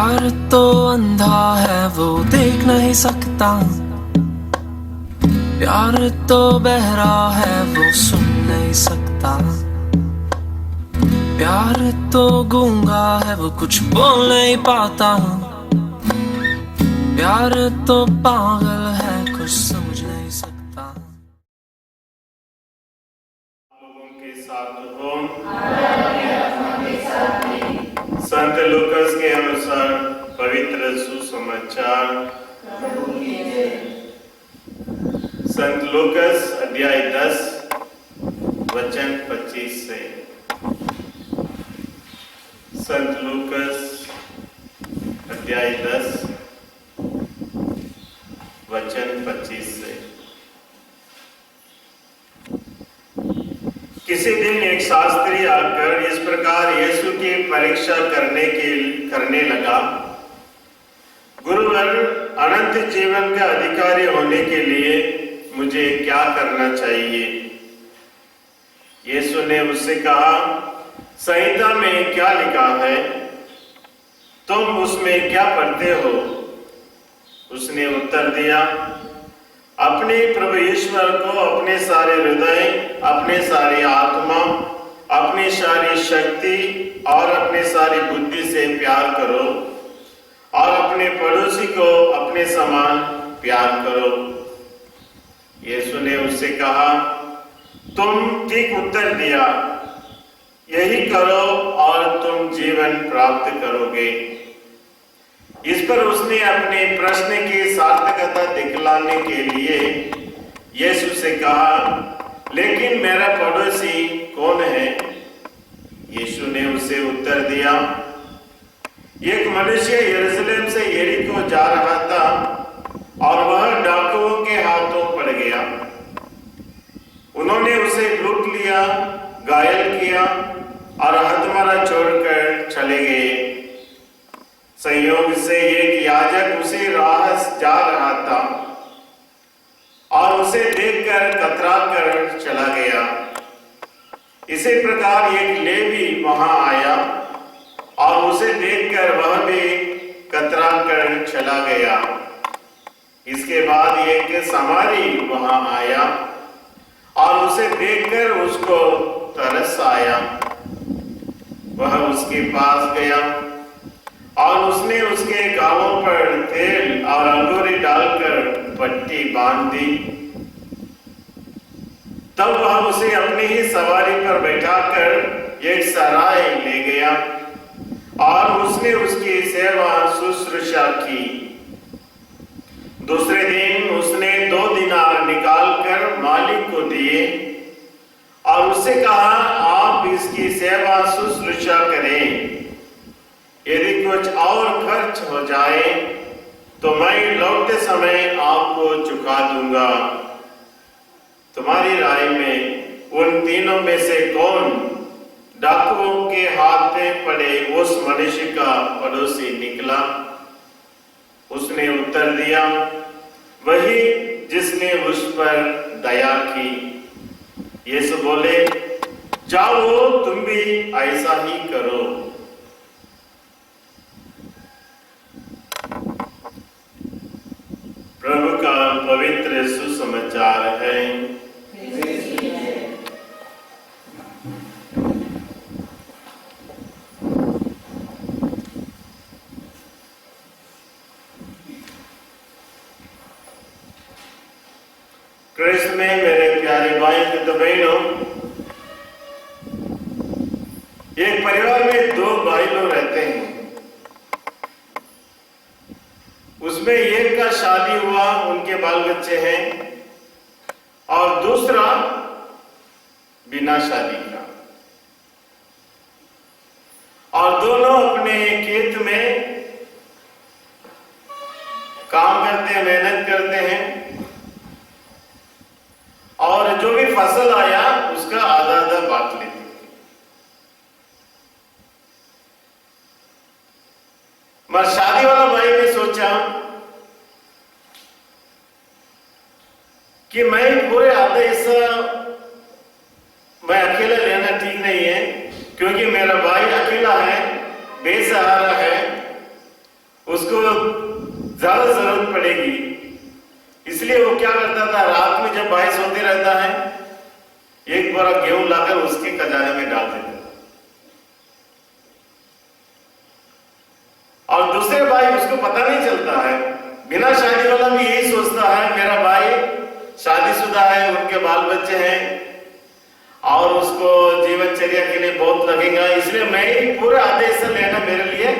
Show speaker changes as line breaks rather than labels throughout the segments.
प्यार तो अंधा है वो देख नहीं सकता, प्यार तो बहरा है वो सुन नहीं सकता, प्यार तो गूंगा है वो कुछ बोल नहीं पाता, प्यार तो पागल है कुछ समझ नहीं सकता।
लोगों के साथ हो। संत लूकास के अनुसार पवित्र सुसमाचार। संत लूकास अध्याय 10 वचन 25 से। संत लूकास अध्याय 10 वचन 25 से। किसी दिन एक शास्त्री आकर इस प्रकार यीशु की परीक्षा करने लगा, गुरुवर, अनंत जीवन का अधिकारी होने के लिए मुझे क्या करना चाहिए? यीशु ने उससे कहा, संहिता में क्या लिखा है, तुम उसमें क्या पढ़ते हो? उसने उत्तर दिया, अपने प्रभु ईश्वर को अपने सारे हृदय, अपने सारी आत्मा, अपनी सारी शक्ति और अपने सारी बुद्धि से प्यार करो और अपने पड़ोसी को अपने समान प्यार करो। यीशु ने उससे कहा, तुम ठीक उत्तर दिया, यही करो और तुम जीवन प्राप्त करोगे। इस पर उसने अपने प्रश्न की सार्थकता दिखलाने के लिए यीशु से कहा, लेकिन मेरा पड़ोसी कौन है? यीशु ने उसे उत्तर दिया, एक मनुष्य यरूशलेम से यरीको जा रहा था और वह डाकुओं के हाथों पड़ गया। उन्होंने उसे लूट लिया, घायल किया और हथमरा छोड़कर चले गए। संयोग से एक याजक उसे राह जा रहा था और उसे देखकर कतरा कर चला गया। इसी प्रकार एक लेवी वहां आया और उसे देखकर वह भी कतरा कर चला गया। इसके बाद एक समारी वहां आया और उसे देखकर उसको तरस आया। वह उसके पास गया और उसने उसके गालों पर तेल और अंगूरी डालकर पट्टी बांध दी। तब वह उसे अपनी ही सवारी पर बैठाकर एक सराय ले गया और उसने उसकी सेवा शुश्रूषा की। दूसरे दिन उसने 2 दिनार निकालकर मालिक को दिए और उससे कहा, आप इसकी सेवा शुश्रूषा करें, यदि कुछ और खर्च हो जाए तो मैं लौटते समय आपको चुका दूंगा। तुम्हारी राय में उन तीनों में से कौन डाकुओं के हाथ में पड़े उस मनुष्य का पड़ोसी निकला? उसने उत्तर दिया, वही जिसने उस पर दया की। यीशु बोले, जाओ तुम भी ऐसा ही करो। प्रभु का पवित्र सुसमाचार है। क्रिस्त में मेरे प्यारे भाई तो बहनों, एक परिवार में 2 भाई लोग रहते हैं। उसमें एक का शादी हुआ, उनके बाल बच्चे हैं, और दूसरा बिना शादी का, और दोनों अपने खेत में काम करते हैं, मेहनत करते हैं, और जो भी फसल आया उसका आधा आधा बांट लेते हैं। मगर शादी वाला भाई ने सोचा कि मैं पूरे आधे हिस्सा मैं अकेला लेना ठीक नहीं है, क्योंकि मेरा भाई अकेला है, बेसहारा है, उसको ज्यादा जरूरत पड़ेगी, इसलिए वो क्या करता था, रात में जब भाई सोते रहता है, एक बोरा गेहूं लाकर उसके खजाने में डाल देता था। और दूसरे भाई, उसको पता नहीं चलता है, बिना शादी वाला भी यही सोचता है मेरा भाई शादीशुदा है, उनके बाल बच्चे हैं और उसको जीवनचर्या के लिए बहुत लगेगा, इसलिए मैं ही पूरा आदेश लेना मेरे लिए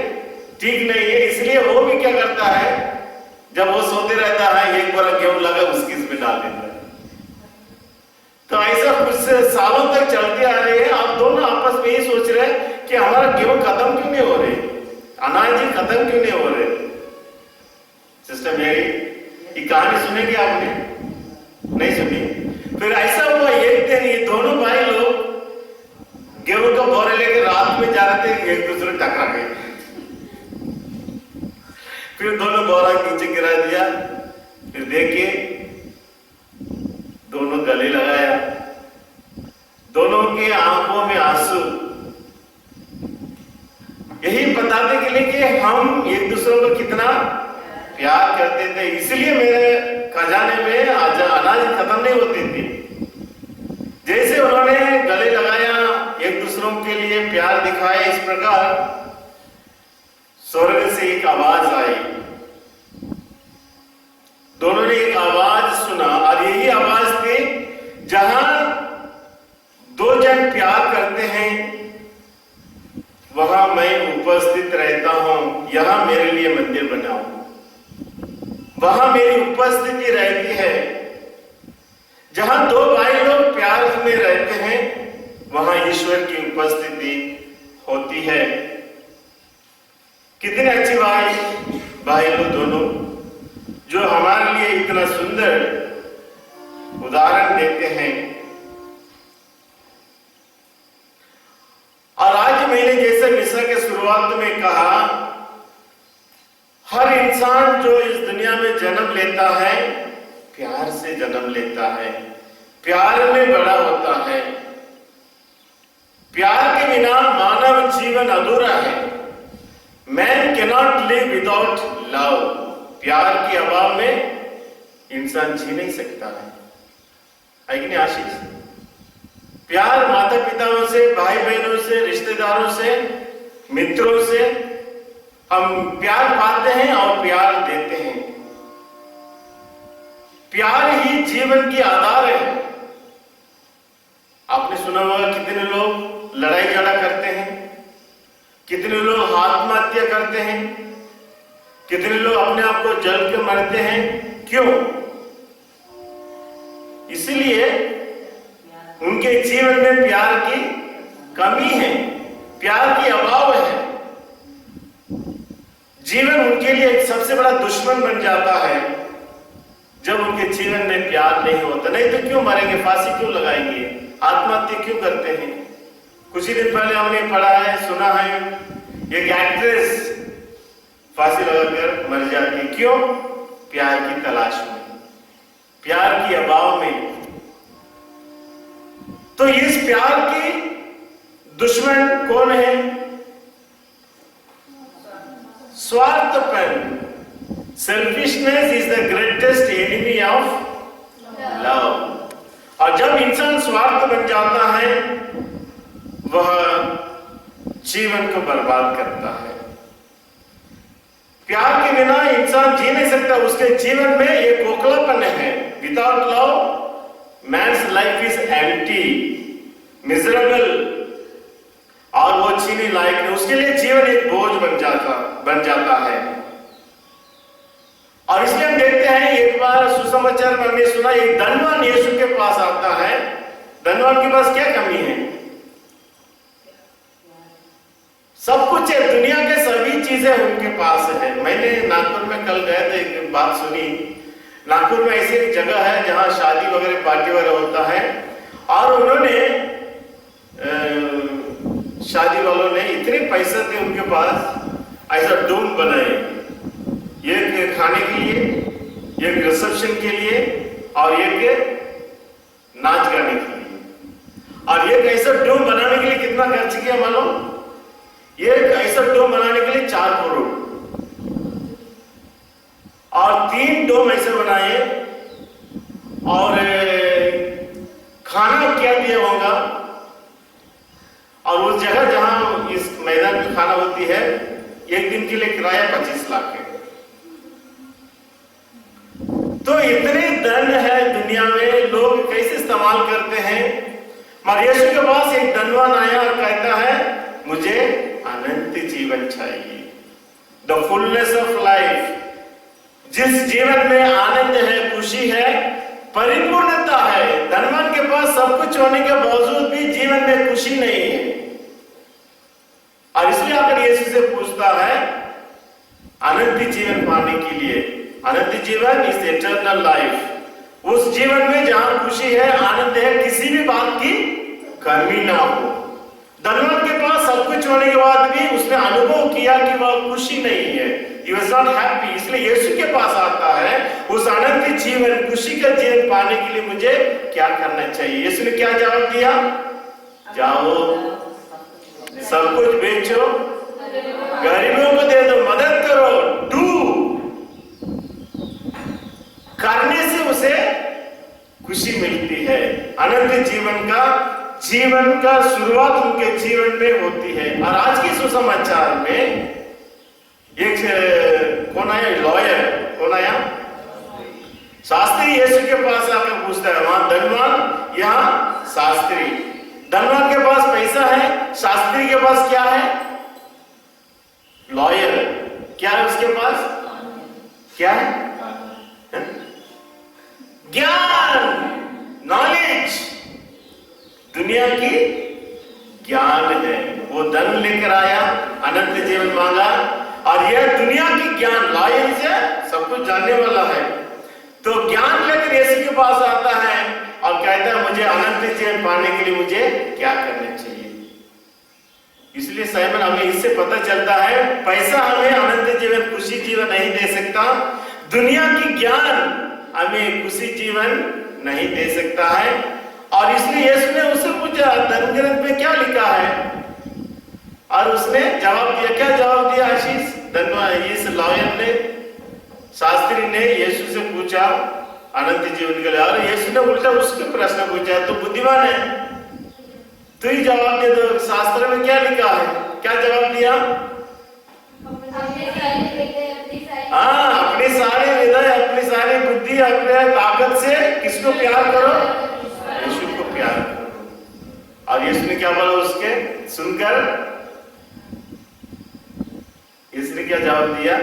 ठीक नहीं है। इसलिए वो भी क्या करता है, जब वो सोते रहता है, एक बोरा गेहूं लगा उसकी इसमें डाल देता है। तो ऐसा कुछ सालों तक चलते आ रहे हैं। आप दोनों आपस में यही सोच रहे हैं कि हमारा गेहूं खत्म क्यों नहीं हो रहे, अनाज ही खत्म क्यों नहीं हो रहे। सिस्टर मेरी, ये कहानी सुनेंगे आपने? नहीं सुनी? फिर ऐसा हुआ, एक दिन ये दोनों भाई लोग गेहूं का बोरे लेकर रात में जा रहे थे, एक दूसरे टकरा गए। फिर दोनों बोरा नीचे गिरा दिया। फिर देखिए, दोनों गले लगाया, दोनों के आंखों में आंसू, यही बताने के लिए कि हम एक दूसरे को कितना प्यार करते थे। इसलिए मेरे खजाने में अनाज खत्म नहीं होती थी। जैसे उन्होंने गले लगाया, एक दूसरों के लिए प्यार दिखाया, इस प्रकार स्वर्ग से एक आवाज आई। दोनों ने एक आवाज सुना और यही आवाज थी, जहां दो जन प्यार करते हैं वहां मैं उपस्थित रहता हूं, यहां मेरे लिए मंदिर बनाओ। वहां मेरी उपस्थिति रहती है। जहां दो भाई लोग प्यार में रहते हैं वहां ईश्वर की उपस्थिति होती है। कितने अच्छे भाई लोग दोनों, जो हमारे लिए इतना सुंदर उदाहरण देते हैं। और आज मैंने जैसे मिसा के शुरुआत में कहा, हर इंसान जो इस दुनिया में जन्म लेता है, प्यार से जन्म लेता है, प्यार में बड़ा होता है। प्यार के बिना मानव जीवन अधूरा है। Man cannot live without love. प्यार के अभाव में इंसान जी नहीं सकता है कि नहीं आशीष? प्यार माता पिताओं से, भाई बहनों से, रिश्तेदारों से, मित्रों से हम प्यार पाते हैं और प्यार देते हैं। प्यार ही जीवन की आधार है। आपने सुना होगा कितने लोग लड़ाई झगड़ा करते हैं, कितने लोग आत्महत्या करते हैं, कितने लोग अपने आप को जल के मरते हैं। क्यों? इसलिए उनके जीवन में प्यार की कमी है, प्यार की अभाव है। जीवन उनके लिए एक सबसे बड़ा दुश्मन बन जाता है जब उनके जीवन में प्यार नहीं होता। नहीं तो क्यों मरेंगे, फांसी क्यों लगाएंगे, आत्महत्या क्यों करते हैं? कुछ ही दिन पहले हमने पढ़ा है, सुना है, एक एक्ट्रेस फांसी लगाकर मर जाती है। क्यों? प्यार की तलाश में, प्यार की अभाव में। तो इस प्यार की दुश्मन कौन है? स्वार्थपन। Selfishness is the greatest enemy of love. और जब इंसान स्वार्थ बन जाता है, वह जीवन को बर्बाद करता है। प्यार के बिना इंसान जी नहीं सकता। उसके जीवन में एक खोखलापन है। Without love man's life is empty, miserable, और वो जीने लायक नहीं। उसके लिए जीवन एक बोझ बन जाता है। और इसलिए हम देखते हैं, एक बार सुसमाचार में हमने सुना, एक धनवान यीशु के पास आता है। धनवान के पास क्या कमी है? सब कुछ है, दुनिया के सभी चीजें उनके पास है। मैंने नागपुर में कल गए थे, एक बात सुनी। नागपुर में ऐसी एक जगह है जहां शादी वगैरह, पार्टी वगैरह होता है, और उन्होंने शादी वालों ने इतने पैसे थे उनके पास, ऐसा डोम बनाए, एक खाने के लिए, एक रिसेप्शन के लिए, और एक नाच गाने के लिए। और एक ऐसा डोम बनाने के लिए कितना खर्च किया मालूम? एक ऐसा डोम बनाने के लिए 4 करोड़। और 3 डोम ऐसे बनाए और खाना क्या दिया होगा, और उस जगह जहां इस मैदान में खाना होती है, एक दिन के लिए किराया 25 लाख है। तो इतने धन है दुनिया में, लोग कैसे इस्तेमाल करते हैं। मगर यीशु के पास एक धनवान आया और कहता है मुझे अनंत जीवन चाहिए, द फुलनेस ऑफ लाइफ। जिस जीवन में आनंद है, खुशी है, परिपूर्णता है। धनवान के पास सब कुछ होने के बावजूद भी जीवन में खुशी नहीं है, और इसलिए आकर यीशु से पूछता है अनंत जीवन पाने के लिए। अनंत जीवन इज एटर्नल लाइफ, उस जीवन में जहां खुशी है, आनंद है, किसी भी बात की कमी ना हो। धनवान के पास सब कुछ होने के बाद भी उसने अनुभव किया कि वह खुशी नहीं है, he was not happy। इसलिए यीशु के पास आता है, उस अनंत जीवन, खुशी का जीवन पाने के लिए मुझे क्या करना चाहिए। यीशु ने क्या जवाब दिया, जाओ सब कुछ बेचो, गरीबों को दे दो, मदद करो। डू, करने से उसे खुशी मिलती है। अनंत जीवन का शुरुआत उनके जीवन में होती है। और आज के सुसमाचार में एक कौन आया, लॉयर कौन आया, शास्त्री यीशु के पास आकर पूछता है, वहां धनवान, यहाँ शास्त्री। धनवान के पास पैसा है, शास्त्री के पास क्या है, लॉयर। क्या है उसके पास, क्या है, ज्ञान, नॉलेज, दुनिया की ज्ञान है। वो धन लेकर आया, अनंत जीवन मांगा, और यह दुनिया की ज्ञान, लॉयर से सब कुछ जानने वाला है। तो ज्ञान लेकर यीशु के पास आता है और कहता है मुझे अनंत जीवन पाने के लिए मुझे क्या करना चाहिए। इसलिए साइमन, हमें इससे पता चलता है पैसा हमें अनंत जीवन, खुशी जीवन नहीं दे सकता। दुनिया की ज्ञान हमें खुशी जीवन नहीं दे सकता है। और इसलिए यीशु ने उससे पूछा धर्म ग्रंथ में क्या लिखा है, और उसने जवाब दिया। क्या जवाब दिया आशीष, इस लॉयर ने, शास्त्री ने यीशु से पूछा अनंत जीवन के लिए, और यीशु ने उल्टा उसके प्रश्न पूछा। तो बुद्धिमान है, तू ही जवाब दे दो, शास्त्र में क्या लिखा है। क्या जवाब दिया, हाँ, अपनी सारी हृदय, अपनी सारी बुद्धि, अपने ताकत से किसको प्यार करो, यीशु को प्यार करो। और यीशु ने क्या बोला उसके सुनकर, इसने क्या जवाब दिया,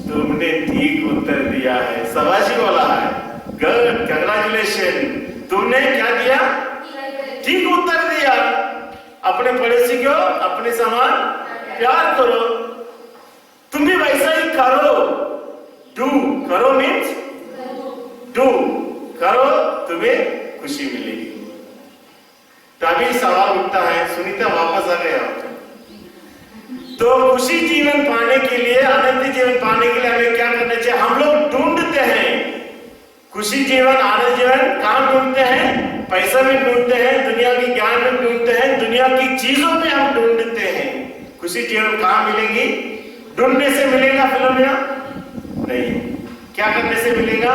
तुमने ठीक उत्तर दिया है, शाबाशी बोला है, गुड, कंग्रेचुलेशन। तुमने क्या दिया, ठीक उत्तर दिया। अपने पड़ोसी को अपने समान प्यार करो, तुम भी वैसा ही करो। डू, करो मीन्स डू, करो, तुम्हें खुशी मिलेगी। तभी सवाल उठता है, सुनीता वापस आ गया। तो खुशी जीवन पाने के लिए, अनंत जीवन पाने के लिए हमें क्या करना चाहिए। हम लोग ढूंढते हैं खुशी जीवन, आनंद जीवन, कहां ढूंढते हैं, पैसा में ढूंढते हैं, दुनिया की ज्ञान में ढूंढते हैं, दुनिया की चीजों में हम ढूंढते हैं। खुशी जीवन कहां मिलेगी, ढूंढने से मिलेगा फिलोमिना नहीं, क्या करने से मिलेगा,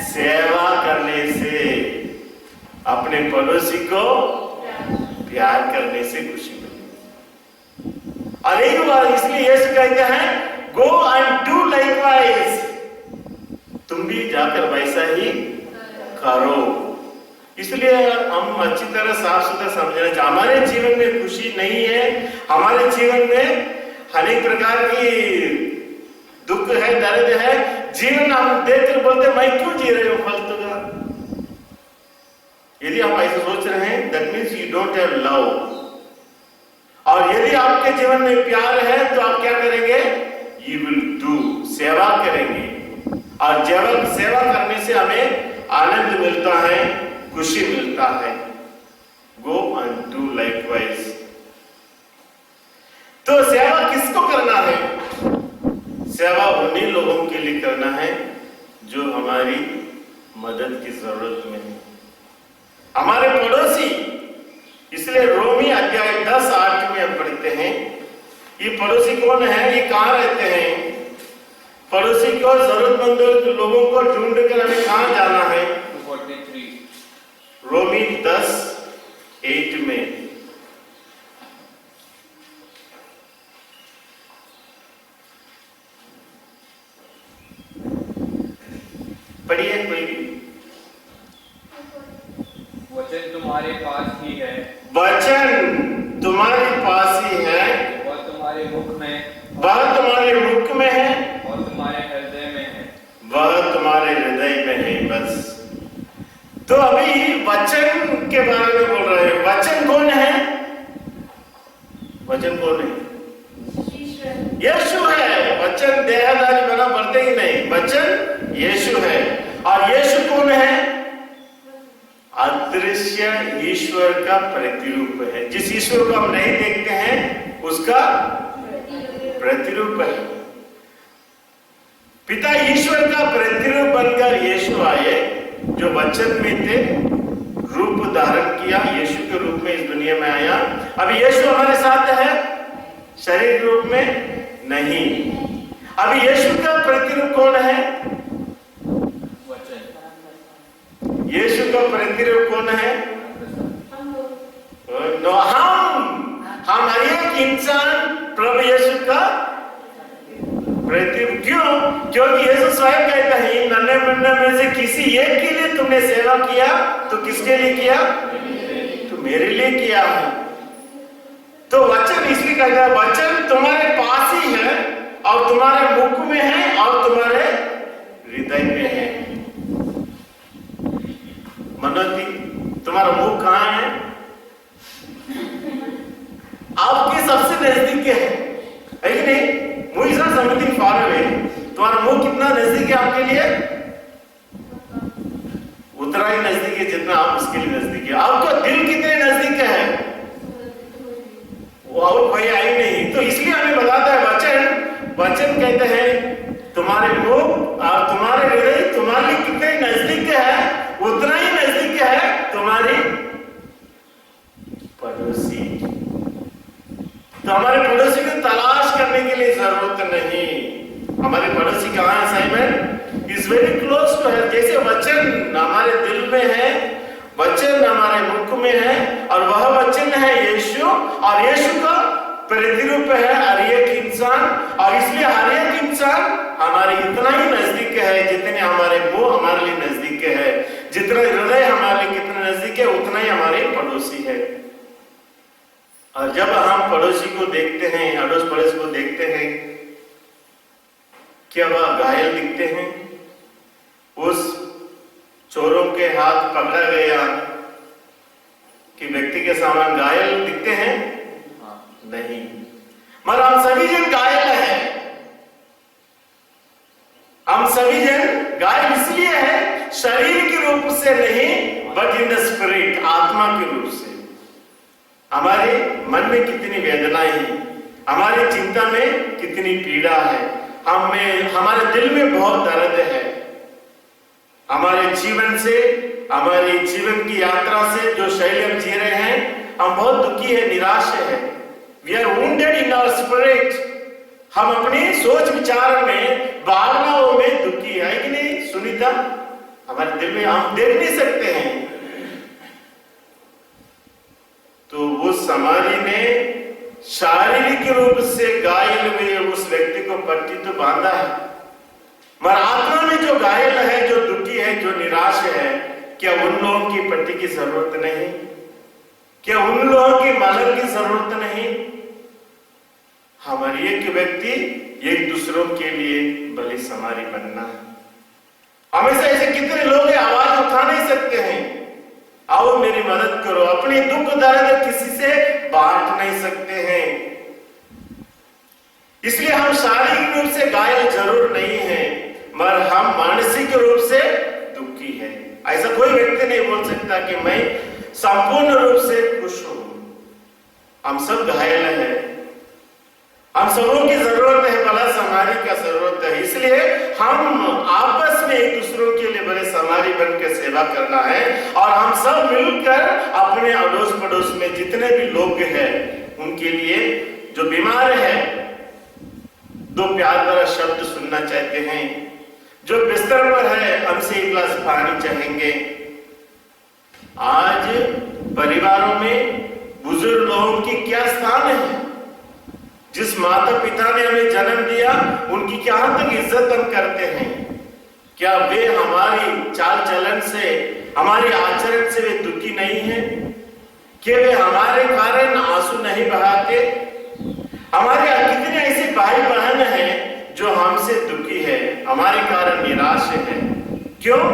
सेवा करने से, अपने पड़ोसी को प्यार करने से खुशी मिलेगी। और एक बार इसलिए यीशु कहते हैं गो एंड डू लाइकवाइज, तुम भी जाकर वैसा ही करो। इसलिए हम अच्छी तरह साफ सुथरा समझना चाहिए। हमारे जीवन में खुशी नहीं है, हमारे जीवन में अनेक प्रकार की दुख है, दर्द है, जीवन हम देखकर बोलते मैं क्यों जी रहे हो फालतू का। यदि आप ऐसे सोच रहे हैं, that means you don't have love. और यदि आपके जीवन में प्यार है तो आप क्या करेंगे, यू विल डू, सेवा करेंगे। और जब सेवा करने से हमें आनंद मिलता है, खुशी मिलता है। Go and do likewise. तो सेवा किसको करना है, सेवा उन्हीं लोगों के लिए करना है जो हमारी मदद की जरूरत में है, हमारे पड़ोसी, इसलिए रोमी अध्याय 10:8 में हम पढ़ते हैं, ये पड़ोसी कौन है, ये कहाँ रहते हैं, पड़ोसी को जरूरतमंद लोगों को ढूंढ कर हमें कहाँ जाना है।
243
रोमी 10:8 में पढ़िए कोई भी।
वचन तुम्हारे पास ही है,
वचन तुम्हारे पास ही है,
वह तुम्हारे मुख में,
वह तुम्हारे मुख में है,
और तुम्हारे हृदय में है।
वह तुम्हारे हृदय में है। बस तो अभी वचन के बारे में बोल रहे हैं। वचन कौन है, वचन कौन है, यीशु है। वचन देहधारी बना पड़ते ही नहीं, वचन यीशु है। और यीशु कौन है, अदृश्य ईश्वर का प्रतिरूप है। जिस ईश्वर को हम नहीं देखते हैं उसका प्रतिरूप है। पिता ईश्वर का प्रतिरूप बनकर यीशु आए, जो वचन में थे, रूप धारण किया, यीशु के रूप में इस दुनिया में आया। अभी यीशु हमारे साथ है, शरीर रूप में नहीं। अभी यीशु का प्रतिरूप कौन है, यीशु का प्रतिरूप कौन है, हम हर एक इंसान प्रभु यीशु का प्रतिरूप। क्यों? क्योंकि यीशु स्वयं कहता है, इन नन्हे मुन्ने में से किसी एक के लिए तुमने सेवा किया तो किसके लिए किया, तो मेरे लिए किया है। तो वचन इसलिए कहता है, वचन तुम्हारे पास ही है और तुम्हारे मुख में है और तुम्हारे हृदय में है। मनोती, तुम्हारा मुख कहाँ है, आपके सबसे नजदीक है कि नहीं? मुझे समथिंग फार अवे। तुम्हारा मुंह कितना नजदीक है आपके लिए, उतना ही नजदीक है जितना आप उसके लिए नजदीक है। आपका दिल कितने नजदीक है, वो और कोई आई नहीं। तो इसलिए हमें बताता है वचन कहते हैं तुम्हारे मुंह और तुम्हारे हृदय तुम्हारे लिए कितने नजदीक है, उतना ही नजदीक है तुम्हारी पड़ोसी। तो हमारे पड़ोसी को तलाश करने के लिए जरूरत नहीं। हमारे पड़ोसी कहाँ है Simon? Is very close to है। जैसे वचन हमारे दिल में है, वचन हमारे मुख में है, और वह वचन है यीशु, और यीशु का प्रतिरूप है हर एक इंसान। और इसलिए हर एक इंसान हमारे इतना ही नजदीक है जितने हमारे मुंह हमारे लिए नजदीक है, जितना हृदय हमारे लिए कितना नजदीक है उतना ही हमारे पड़ोसी है। और जब हम पड़ोसी को देखते हैं, अड़ोस पड़ोस को देखते हैं, क्या वह घायल दिखते हैं? उस चोरों के हाथ पकड़ा गया कि व्यक्ति के सामान घायल दिखते हैं? नहीं, मगर हम सभी जन घायल हैं। हम सभी जन घायल इसलिए है, शरीर के रूप से नहीं, बट इन द स्पिरिट, आत्मा के रूप से। हमारे मन में कितनी वेदनाएं हैं, हमारी चिंता में कितनी पीड़ा है, हमारे दिल में बहुत दर्द है। हमारे जीवन से, हमारी जीवन की यात्रा से जो शैली हम जी रहे हैं, हम बहुत दुखी है, निराश है। We are wounded in our spirit. हम अपनी सोच विचार में, भावनाओं में दुखी है कि नहीं सुनीता? हमारे दिल में हम देख नहीं सकते हैं। तो उस समारी ने शारीरिक रूप से घायल हुए उस व्यक्ति को पट्टी तो बांधा है, मगर आत्मा में जो घायल है, जो दुखी है, जो निराश है, क्या उन लोगों की पट्टी की जरूरत नहीं? क्या उन लोगों की मदद की जरूरत नहीं? हमारी एक व्यक्ति एक दूसरों के लिए भली समारी बनना है। हमेशा ऐसे कितने लोग आवाज उठा नहीं सकते हैं, आओ मेरी मदद करो, अपनी दुख दर्द किसी से बांट नहीं सकते हैं। इसलिए हम शारीरिक रूप से घायल जरूर नहीं हैं, मगर हम मानसिक रूप से दुखी हैं। ऐसा कोई व्यक्ति नहीं बोल सकता कि मैं संपूर्ण रूप से खुश हूं। हम सब घायल हैं, हम सबों की जरूरत है, भला समारी का जरूरत है। इसलिए हम आपस में एक दूसरों के लिए बड़े समारी बनकर सेवा करना है और हम सब मिलकर अपने अड़ोस पड़ोस में जितने भी लोग हैं उनके लिए, जो बीमार है, दो प्यार भरा शब्द सुनना चाहते हैं, जो बिस्तर पर है हमसे एक गिलास पानी चाहेंगे। आज परिवारों में बुजुर्ग लोगों की क्या स्थान है? जिस माता पिता ने हमें जन्म दिया उनकी क्या हद तक इज्जत हम करते हैं? क्या वे हमारी चाल चलन से, हमारे आचरण से वे दुखी नहीं है? क्या वे हमारे कारण आंसू नहीं बहाते? हमारे कितने ऐसे भाई बहन हैं जो हमसे दुखी है, हमारे कारण निराश है। क्यों?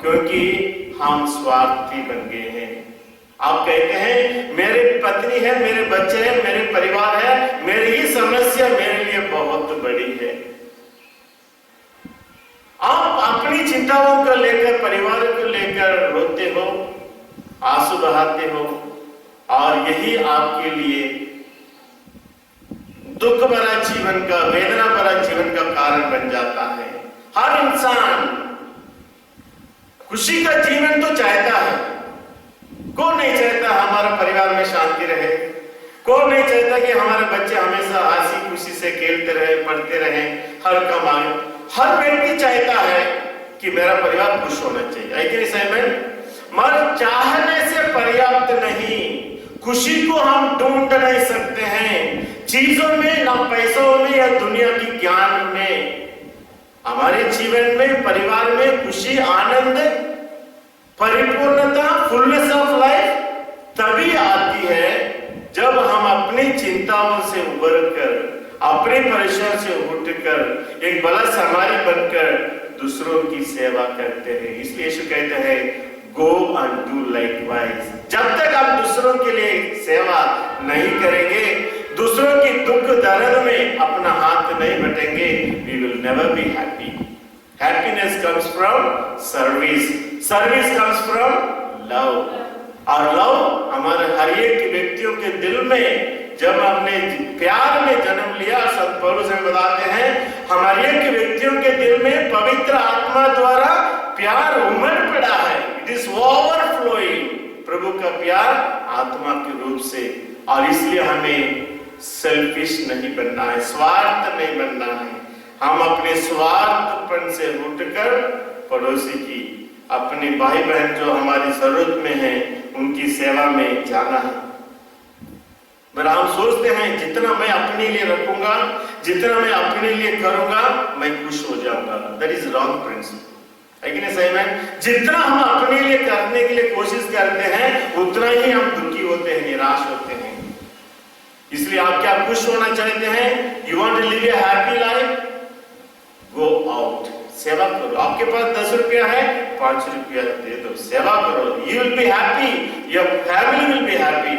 क्योंकि हम स्वार्थी बन गए हैं। आप कहते हैं मेरे पत्नी है, मेरे बच्चे हैं, मेरे परिवार है, मेरी ही समस्या मेरे लिए बहुत बड़ी है। आप अपनी चिंताओं को लेकर, परिवार को लेकर रोते हो, आंसू बहाते हो और यही आपके लिए दुख भरा जीवन का, वेदना भरा जीवन का कारण बन जाता है। हर इंसान खुशी का जीवन तो चाहता है। कौन नहीं चाहता हमारा परिवार में शांति रहे? कौन नहीं चाहता कि हमारे बच्चे हमेशा हंसी खुशी से खेलते रहे, पढ़ते रहे, हर काम आगे? हर व्यक्ति चाहता है कि मेरा परिवार खुश होना चाहिए, है कि नहीं सहमत? मगर चाहने से पर्याप्त नहीं। खुशी को हम ढूंढ नहीं सकते हैं चीजों में, ना पैसों में या दुनिया की ज्ञान में। हमारे जीवन में, परिवार में खुशी, आनंद, परिपूर्णता, फुलनेस ऑफ लाइफ तभी आती है जब हम अपनी चिंताओं से उबरकर, अपने परिसर से उठकर एक भला समारी बनकर दूसरों की सेवा करते हैं। इसलिए यीशु कहते हैं गो एंड डू लाइकवाइज। जब तक हम दूसरों के लिए सेवा नहीं करेंगे, दूसरों की दुख दर्द में अपना हाथ नहीं बटेंगे, we will never be happy. Happiness comes from service. Service comes from love. और love हमारे हर एक व्यक्तियों के दिल में, जब हमने प्यार में जन्म लिया, संत पौलुस हमें बताते हैं, हमारे एक व्यक्तियों के दिल में पवित्र आत्मा द्वारा प्यार उमड़ पड़ा है। It is overflowing. प्रभु का प्यार आत्मा के रूप से। और इसलिए हमें सेल्फिश नहीं बनना है, स्वार्थ नहीं बनना है। हम अपने स्वार्थपन से उठकर पड़ोसी की, अपने भाई बहन जो हमारी जरूरत में है, उनकी सेवा में जाना है। पर हम सोचते हैं जितना मैं अपने लिए रखूंगा, जितना मैं अपने लिए करूंगा, मैं खुश हो जाऊंगा। दैट इज रॉन्ग प्रिंसिपल, है कि नहीं सही में? जितना हम अपने लिए करने के लिए कोशिश करते हैं, उतना ही हम दुखी होते हैं, निराश होते हैं। इसलिए आप क्या खुश होना चाहते हैं? You want to live a happy life? Go out, सेवा करो। आपके पास 10 रुपया है, 5 रुपया दे दो, सेवा करो। You will be happy, your family will be happy.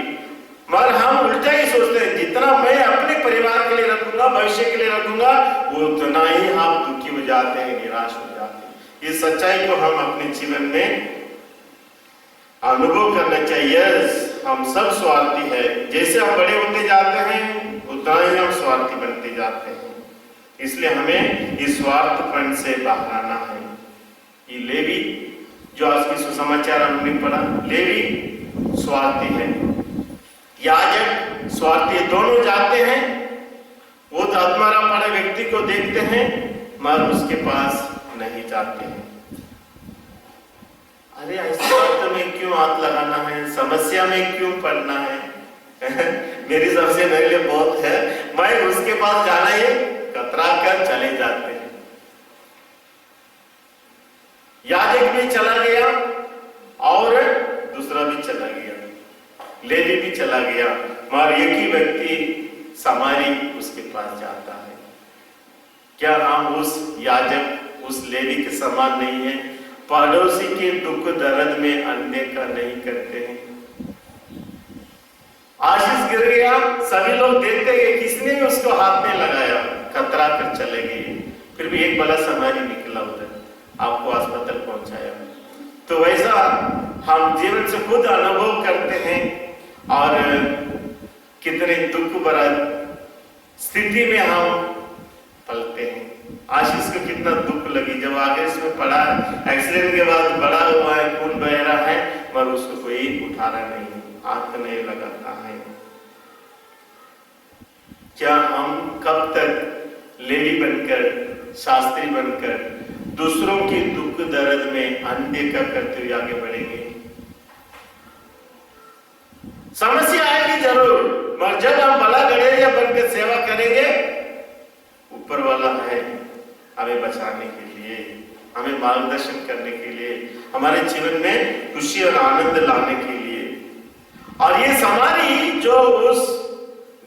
मगर हम उल्टा ही सोचते हैं जितना मैं अपने परिवार के लिए रखूंगा, भविष्य के लिए रखूंगा, उतना ही हम दुखी हो जाते हैं, निराश हो जाते हैं। इस सच्चाई को हम अपने जीवन में अनुभव करना चाहिए। हम सब स्वार्थी है। जैसे हम बड़े होते जाते हैं, उतना ही हम स्वार्थी बनते जाते हैं। इसलिए हमें इस स्वार्थपन से बाहर आना है। ये लेवी, जो आज की सुसमाचार हमने पढ़ा, लेवी स्वार्थी है, याजक स्वार्थी, दोनों जाते हैं। वो तो आत्मारा पड़े व्यक्ति को देखते हैं, मगर उसके पास नहीं जाते हैं। अरे ऐसी बातों में क्यों हाथ लगाना है? समस्या में क्यों पड़ना है? मेरी समस्या मेरे लिए बहुत है, मैं उसके पास जाना ही कतरा कर चले जाते हैं। याजक भी चला गया और दूसरा भी चला गया, लेवी भी चला गया, मगर एक ही व्यक्ति समारी उसके पास जाता है। क्या हम उस याजक, उस लेवी के समान नहीं है? पड़ोसी के दुख दर्द में अनदेखा नहीं करते हैं। आशीष गिर गया, सभी लोग देखते हैं, किसने भी उसको हाथ में लगाया, कतरा कर चले गए। फिर भी एक बड़ा समारी निकला उधर, आपको अस्पताल पहुंचाया। तो वैसा हम जीवन से खुद अनुभव करते हैं और कितने दुख भरा स्थिति में हम पलते हैं। आशीष को कितना दुख लगी जब आगे इसमें पड़ा, एक्सीडेंट के बाद बड़ा हुआ है, खून बह रहा है, मगर उसको कोई उठा रहा नहीं, हाथ नहीं लगाता है। क्या हम कब तक लेडी बनकर, शास्त्री बनकर दूसरों की दुख दर्द में अनदेखा करते हुए आगे बढ़ेंगे? समस्या आएगी जरूर, मगर जब हम भला गड़ेरिया बनकर सेवा करेंगे, ऊपर वाला है हमें बचाने के लिए, हमें मार्गदर्शन करने के लिए, हमारे जीवन में खुशी और आनंद लाने के लिए। और ये समारी जो उस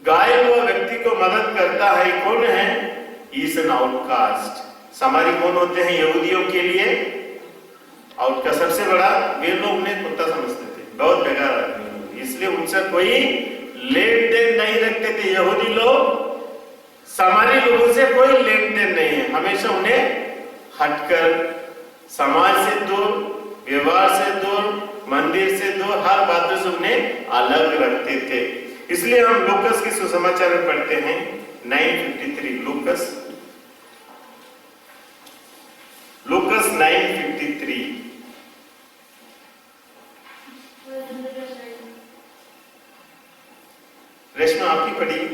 घायल हुआ व्यक्ति को मदद करता है, कौन है? Is an outcast. समारी कौन होते हैं यहूदियों के लिए? आउटकास्ट सबसे बड़ा, वे लोग उन्हें कुत्ता समझते थे, बहुत बेकार आदमी, इसलिए उनसे कोई लेन देन नहीं रखते थे। यहूदी लोग समारी लोगों से कोई लेन देन नहीं है, हमेशा उन्हें हटकर, समाज से दूर, व्यवहार से दूर, मंदिर से दूर, हर बातों से उन्हें अलग रखते थे। इसलिए हम लूकस की सुसमाचार में पढ़ते हैं 9:53। लूकस 9:53। रेशमा आप ही पढ़िए।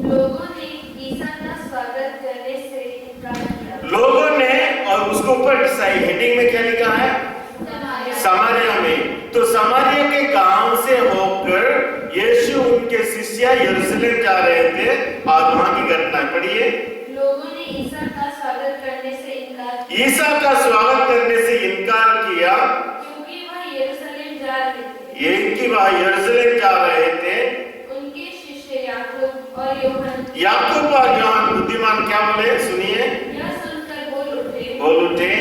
लोगों ने ईसा का स्वागत करने से इनकार किया।
लोगों ने, और उसको ऊपर हेडिंग में क्या लिखा है? समारिया में। तो समारिया के गांव से होकर यीशु उनके शिष्य यरूशलेम जा रहे थे, और वहां की घटना पढ़िए।
लोगों ने ईसा का स्वागत करने से इनकार किया।
ईसा का स्वागत करने से इनकार किया,
क्योंकि वह यरूशलेम जा रहे थे।
ये कि वह यरूशलेम जा रहे थे।
उनके शिष्य याकूब और यूहन्ना,
याकूब और यूहन्ना बुद्धिमान क्या बोले? सुनिए।
यह सुनकर बोल उठे,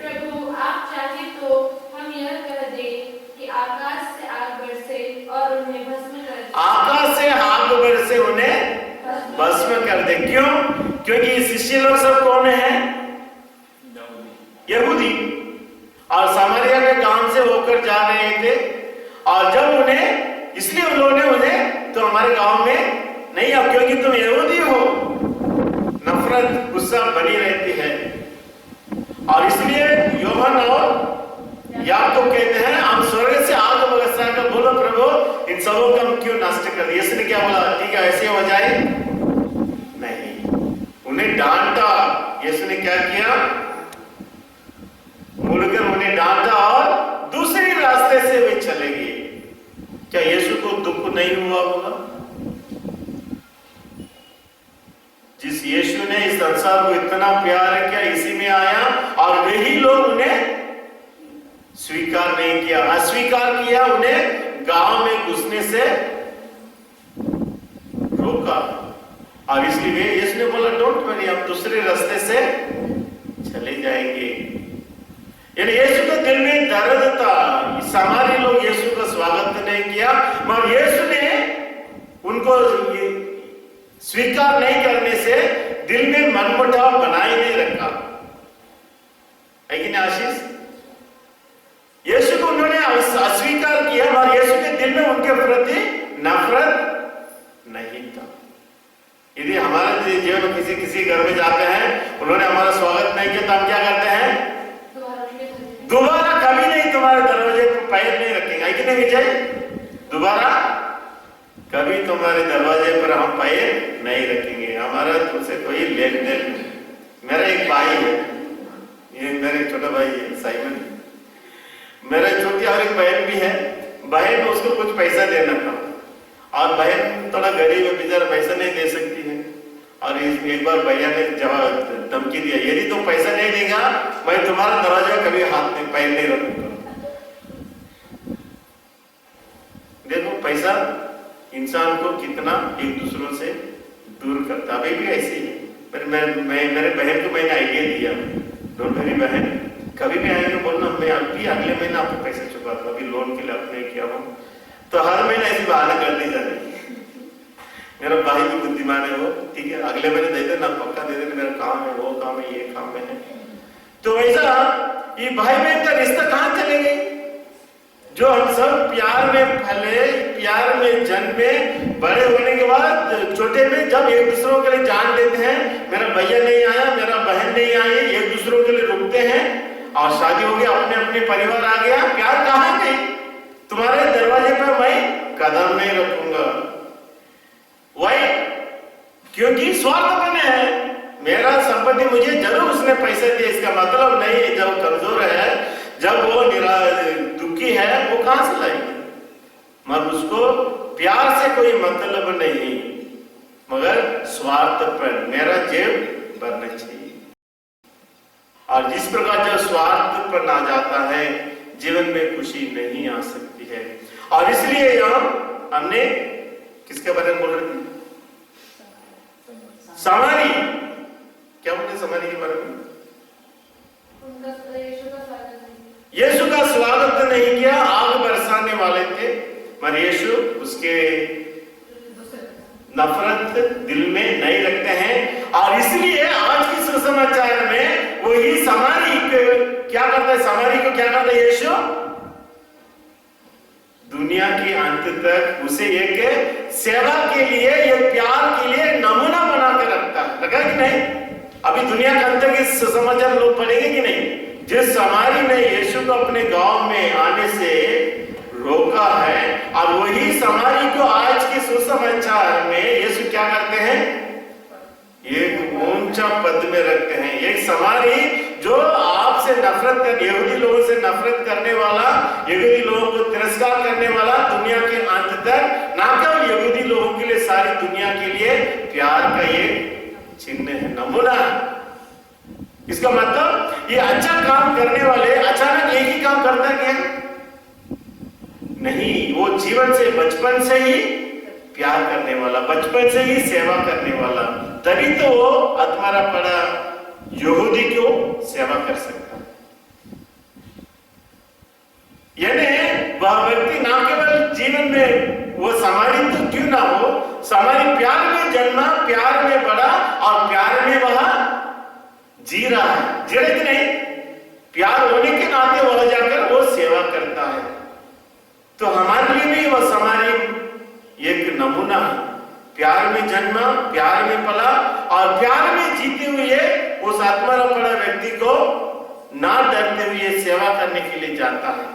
प्रभु आप चाहे तो हम यह कह दें कि आकाश से आग बरसे और उन्हें भस्म कर दे।
आकाश से आग बरसे उन्हें भस्म कर दे। क्यों? क्योंकि शिष्य लोग सब कौन है? यहूदी, और समारिया के गांव से होकर जा रहे थे। और जब उन्हें, इसलिए उन्होंने उन्हें, तो हमारे गांव में नहीं अब, क्योंकि तुम यहूदी हो, नफरत गुस्सा बनी रहती है। और इसलिए यूहन्ना और याकूब कहते हैं हम स्वर्ग से आग बरसा कर, बोलो प्रभु इन सबों का हम क्यों नष्ट कर दिया? इसने क्या बोला? ठीक है ऐसे हो जाए? नहीं, उन्हें डांटा। यीशु ने क्या किया? मुड़कर उन्हें डांटा और दूसरी रास्ते से वे चले गए। क्या यीशु को दुख नहीं हुआ होगा? जिस यीशु ने इस संसार को इतना प्यार किया, इसी में आया, और वही लोग उन्हें स्वीकार नहीं किया, अस्वीकार किया, उन्हें गांव में घुसने से रोका। और इसलिए यीशु ने बोला डोंट वरी, हम दूसरे रास्ते से चले जाएंगे। यानी यीशु के दिल में दर्द था। सामारी लोग यीशु का स्वागत नहीं किया, मगर यीशु ने उनको स्वीकार नहीं करने से दिल में मनमुटाव बनाए नहीं रखा है कि नहीं आशीष? यीशु को उन्होंने अस्वीकार किया, मगर यीशु के दिल में उनके प्रति नफरत नहीं था। यदि हमारे जीवन में किसी घर में जाते हैं, उन्होंने हमारा स्वागत नहीं किया, तो हम क्या करते हैं? दोबारा कभी नहीं तुम्हारे दरवाजे पर पैर नहीं रखेंगे, है कि नहीं विजय? दोबारा कभी तुम्हारे दरवाजे पर हम पैर नहीं रखेंगे, हमारा तुमसे कोई लेन देन नहीं। मेरा एक भाई है, ये मेरे छोटा भाई है साइमन, मेरा छोटी और एक बहन भी है। बहन उसको कुछ पैसा देना था, और बहन थोड़ा गरीब है, बेचारा पैसा नहीं दे सकती है। और एक बार भैया ने जवाब धमकी दिया, यदि तुम पैसा नहीं देगा मैं तुम्हारा दरवाजा कभी हाथ में पैर नहीं रखूंगा। देखो पैसा इंसान को कितना एक दूसरों से दूर करता। अभी भी ऐसे ही मेरे बहन को मैंने आइडिया दिया, डोंट वरी बहन, कभी भी आएंगे बोलना मैं अभी अगले महीने आपको पैसे चुका दूंगा, अभी लोन के लिए अप्लाई किया हूँ। तो हर महीने ऐसी बहाना करती जा रही। मेरा भाई भी बुद्धिमान है, वो ठीक है अगले महीने दे देना, पक्का दे देना, मेरा काम है, वो काम है, ये काम है। तो ऐसा ये भाई बहन का रिश्ता कहां चले गए? जो हम सब प्यार में फले, प्यार में जन्मे, बड़े होने के बाद छोटे में जब एक दूसरों के लिए जान देते हैं, मेरा भैया नहीं आया, मेरा बहन नहीं आई, एक दूसरों के लिए रुकते हैं और शादी हो गया, अपने अपने परिवार आ गया, प्यार कहाँ गई? तुम्हारे दरवाजे पर मैं कदम नहीं रखूंगा। वही क्योंकि स्वार्थ बने हैं, मेरा संपत्ति मुझे जरूर उसने पैसे दिए, इसका मतलब नहीं जब कमजोर है, जब वो दुखी है, वो कहां से लाएगी? मगर उसको प्यार से कोई मतलब नहीं, मगर स्वार्थ पर मेरा जेब भरना चाहिए। और जिस प्रकार जब स्वार्थ पर ना जाता है, जीवन में खुशी नहीं आ सकती है। और इसलिए यहां हमने किसके बारे में बोल रहे थे? सामारी। क्या बोलते सामारी के बारे में? यीशु का स्वागत नहीं किया, आग बरसाने वाले थे, मगर यीशु उसके नफरत दिल में नहीं रखते हैं। और इसलिए आज की सुसमाचार में वही सामारी क्या करता है? सामारी को क्या करता है यीशु? दुनिया के अंत तक उसे एक सेवा के लिए, एक प्यार के लिए नमूना बना कर रखता है। लगा कि नहीं? अभी दुनिया के अंत के सुसमाचार लोग पढ़ेंगे कि नहीं? जिस सामारी ने यीशु को अपने गांव में आने से रोका है, और वही सामारी को आज के सुसमाचार में यीशु क्या करते हैं? एक ऊंचा पद में रखते हैं। एक सामारी जो आपसे नफरत कर, यहूदी लोगों से नफरत करने वाला, यहूदी लोगों को तिरस्कार करने वाला, दुनिया के अंत तक ना केवल यहूदी लोगों के लिए, सारी दुनिया के लिए प्यार का एक चिन्ह है, नमूना है। इसका मतलब ये अच्छा काम करने वाले अचानक एक ही काम करता क्या? नहीं, वो जीवन से, बचपन से ही प्यार करने वाला, बचपन से ही सेवा करने वाला, तभी तो वो अधमरा पड़ा यहूदी को सेवा कर सकता है। यानी वह व्यक्ति ना केवल जीवन में वो सामारी तो क्यों ना हो, सामारी प्यार में जन्मा, प्यार में बड़ा, और प्यार में वह जी रहा है। जी रहे कि नहीं? प्यार होने के नाते वह जाकर वो सेवा करता है। तो हमारे लिए भी वह सामारी एक नमूना है। प्यार में जन्मा, प्यार में पला, और प्यार में जीते हुए उस आत्मा पड़ा व्यक्ति को ना डरते हुए सेवा करने के लिए जाता है।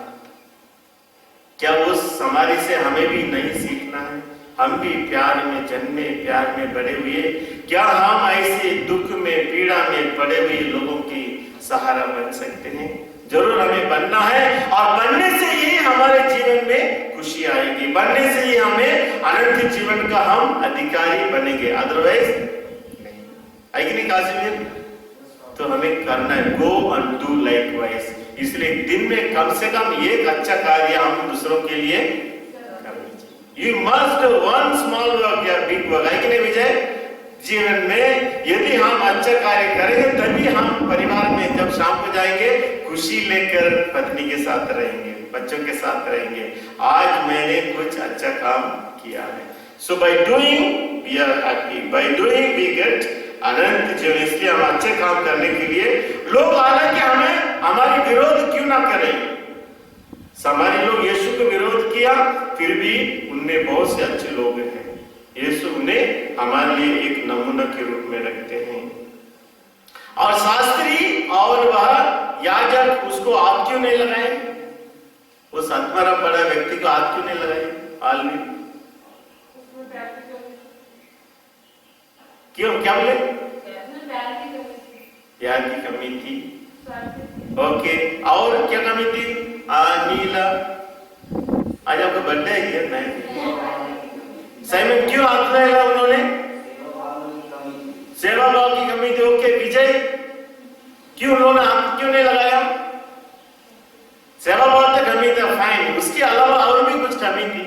क्या उस सामारी से हमें भी नहीं सीखना है? हम भी प्यार में जन्मे, प्यार में बड़े हुए, क्या हम ऐसे दुख में, पीड़ा में पड़े हुए लोगों की सहारा बन सकते हैं? जरूर हमें बनना है, और बनने से ही हमारे जीवन में खुशी आएगी, बनने से ही हमें अनंत जीवन का हम अधिकारी बनेंगे, अदरवाइज नहीं। है कि नहीं कासिम? तो हमें करना है, गो एंड डू लाइकवाइज। इसलिए दिन में कम से कम एक अच्छा कार्य हम दूसरों के लिए करना चाहिए। You must one small work या बिग वर्क, है कि नहीं विजय? जीवन में यदि हम अच्छा कार्य करेंगे, तभी हम परिवार में जब शाम को जाएंगे, खुशी लेकर पत्नी के साथ रहेंगे, बच्चों के साथ रहेंगे, आज मैंने कुछ अच्छा काम किया है। So by doing we are happy, by doing we get अनंत जीवन। इसलिए हम अच्छे काम करने के लिए लोग हालांकि हमें हमारी विरोध क्यों ना करें, सामान्य लोग यीशु को विरोध किया, फिर भी उनमें बहुत से अच्छे लोग हैं। यीशु उन्हें हमारे लिए एक नमूना के रूप में रखते हैं। और शास्त्री और वह याजक उसको आग क्यों नहीं लगाए? उस आत्मा पड़ा व्यक्ति को आग क्यों नहीं लगाए? आलमी क्यों? क्या बोले? प्यार की कमी थी। ओके, और क्या कमी थी? नीला, आज आपका बर्थडे है क्या? नहीं, साइमन क्यों हाथ लगाया उन्होंने? सेवा भाव की कमी थी। ओके विजय, क्यों उन्होंने हाथ क्यों नहीं लगाया? सेवा भाव की कमी था, फाइन, उसके अलावा और भी कुछ कमी थी।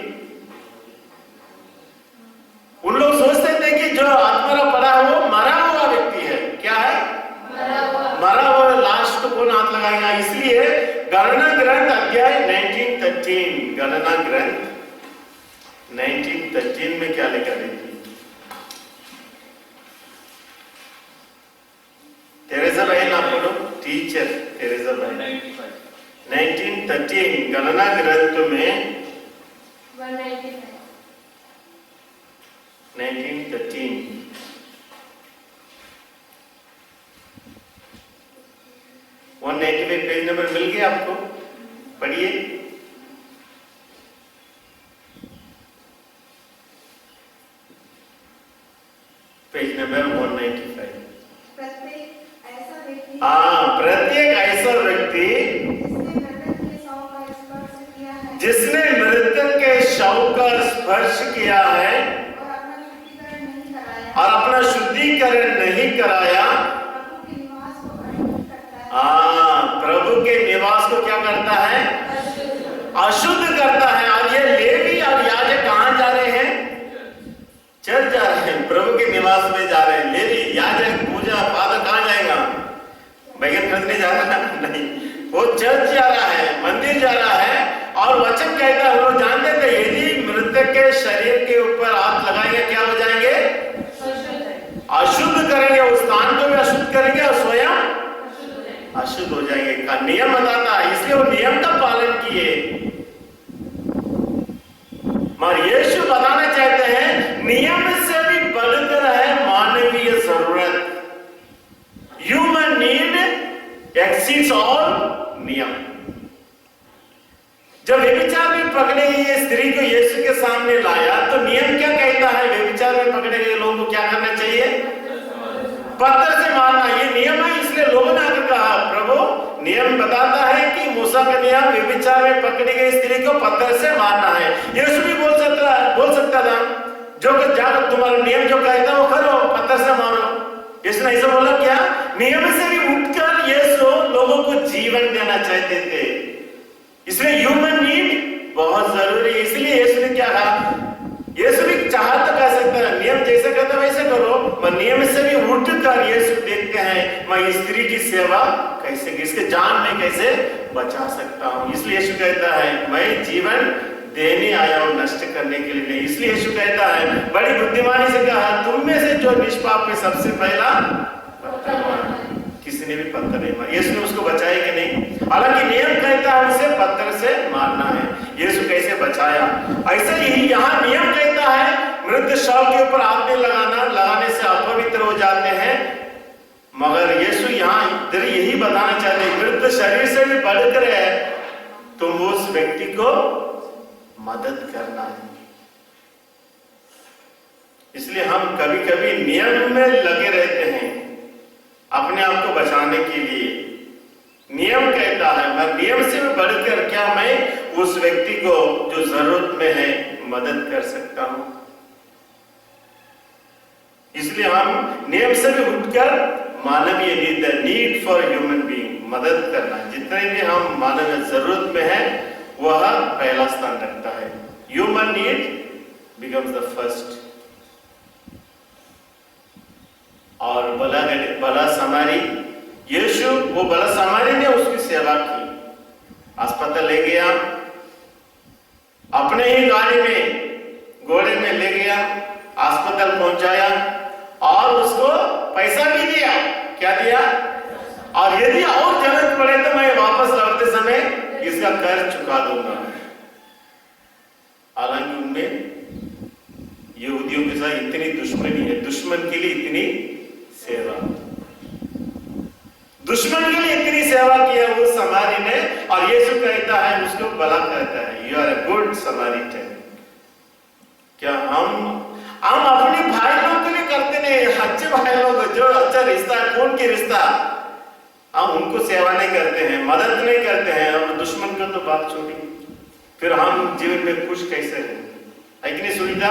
उन लोग सोचते थे कि जो आत्मा पड़ा है वो मरा हुआ व्यक्ति है। क्या है? मरा हुआ। लास्ट को कौन हाथ लगाएगा? इसलिए गणना ग्रंथ अध्याय 1913, गणना ग्रंथ 1913 में क्या लिखा? देखिए, तेरेसा बहन आप बोलो, टीचर तेरेसा बहन 1913 गणना ग्रंथ में 1913 195 पेज नंबर मिल गया आपको, पढ़िए। Page number 195। प्रत्येक ऐसा व्यक्ति जिसने मृतक के शव का स्पर्श किया है और अपना शुद्धिकरण नहीं कराया, प्रभु के निवास को क्या करता है? अशुद्ध करता है। और ये लेवी और याजक कहां जा रहे हैं? चर्च जा रहे हैं, प्रभु के निवास में जा रहे हैं। लेवी याजक पूजा पाठ कहां जाएगा? बैगन खरीदने जा रहा है? नहीं, वो चर्च जा रहा है, मंदिर जा रहा है। और वचन कहता है, वो जानते थे यदि मृतक के शरीर के ऊपर हाथ लगाएंगे क्या हो जाएंगे? अशुद्ध करेंगे, उस स्थान को भी अशुद्ध करेंगे और स्वयं अशुद्ध हो जाएंगे का नियम बताता है। इसलिए वो नियम का पालन किए। मगर यीशु बताना चाहते हैं नियम से भी बढ़कर है मानवीय जरूरत। ह्यूमन नीड एक्सीड्स ऑल नियम। जब व्यभिचार में पकड़े गए स्त्री को यीशु के सामने लाया तो नियम क्या कहता है? व्यभिचार में पकड़े गए लोगों को क्या करना चाहिए? पत्थर से मारना, ये नियम है। इसलिए लोगों ने आकर कहा, प्रभु नियम बताता है कि मूसा का नियम व्यभिचार में पकड़ी गई स्त्री को पत्थर से मारना है। यीशु भी बोल सकता था जो कि जाकर तुम्हारा नियम जो कहता है वो करो, पत्थर से मारो। यीशु ने ऐसा बोला क्या? नियम से भी उठकर यीशु लोगों को जीवन देना चाहते थे। इसलिए ह्यूमन नीड बहुत जरूरी है। इसलिए यीशु ने क्या कहा? यीशु भी चाहा तो कह सकता है नियम जैसे कहता वैसे करो, मैं नियम से भी उठकर यीशु देखते हैं मैं स्त्री की सेवा कैसे, इसके जान में कैसे बचा सकता हूं। इसलिए यीशु कहता है मैं जीवन देने आया हूं, नष्ट करने के लिए नहीं। इसलिए यीशु कहता है बड़ी बुद्धिमानी से कहा, तुम में से जो निष्पाप है सबसे पहला पत्थर मारना। किसी ने भी पत्थर नहीं मारा। यीशु ने उसको बचाया कि नहीं? हालांकि नियम कहता है उसे पत्थर से मारना है। यीशु कैसे बचाया? ऐसा ही यहाँ नियम कहता है मृत शव के ऊपर हाथ लगाने से अपवित्र हो जाते हैं। मगर यीशु यहाँ इधर यही बताना चाहते हैं मृत शरीर से भी बढ़कर है तुम उस व्यक्ति को मदद करना है। इसलिए हम कभी कभी नियम में लगे रहते हैं अपने आप को बचाने के लिए। नियम कहता है मैं नियम से भी बढ़कर क्या मैं उस व्यक्ति को जो जरूरत में है मदद कर सकता हूं। इसलिए हम नियम से भी उठकर मानवीय नीड फॉर ह्यूमन बीइंग, मदद करना, जितने भी हम मानवीय जरूरत में है वह पहला स्थान रखता है। Human need becomes the first. और भला सामारी, यीशु वो भला सामारी ने उसकी सेवा की। अस्पताल ले गया, अपने ही गाड़ी में घोड़े में ले गया, अस्पताल पहुंचाया और उसको पैसा भी दिया। क्या दिया? और यदि और जरूरत पड़े तो मैं वापस लौटते समय इसका कर्ज चुका दूंगा। हालांकि उनमें यहूदियों के साथ इतनी दुश्मनी है, दुश्मन के लिए इतनी सेवा, दुश्मन के लिए इतनी सेवा किया वो समारी ने। और यीशु कहता है उसको भला कहता है you are a good Samaritan. क्या हम अपने भाई लोग के लिए करते नहीं? अच्छे भाई लोग जो अच्छा रिश्ता, खून की रिश्ता, हम उनको सेवा नहीं करते हैं, मदद नहीं करते हैं। और दुश्मन को तो बात छोड़ी, फिर हम जीवन में खुश कैसे हैं? इतनी सुविधा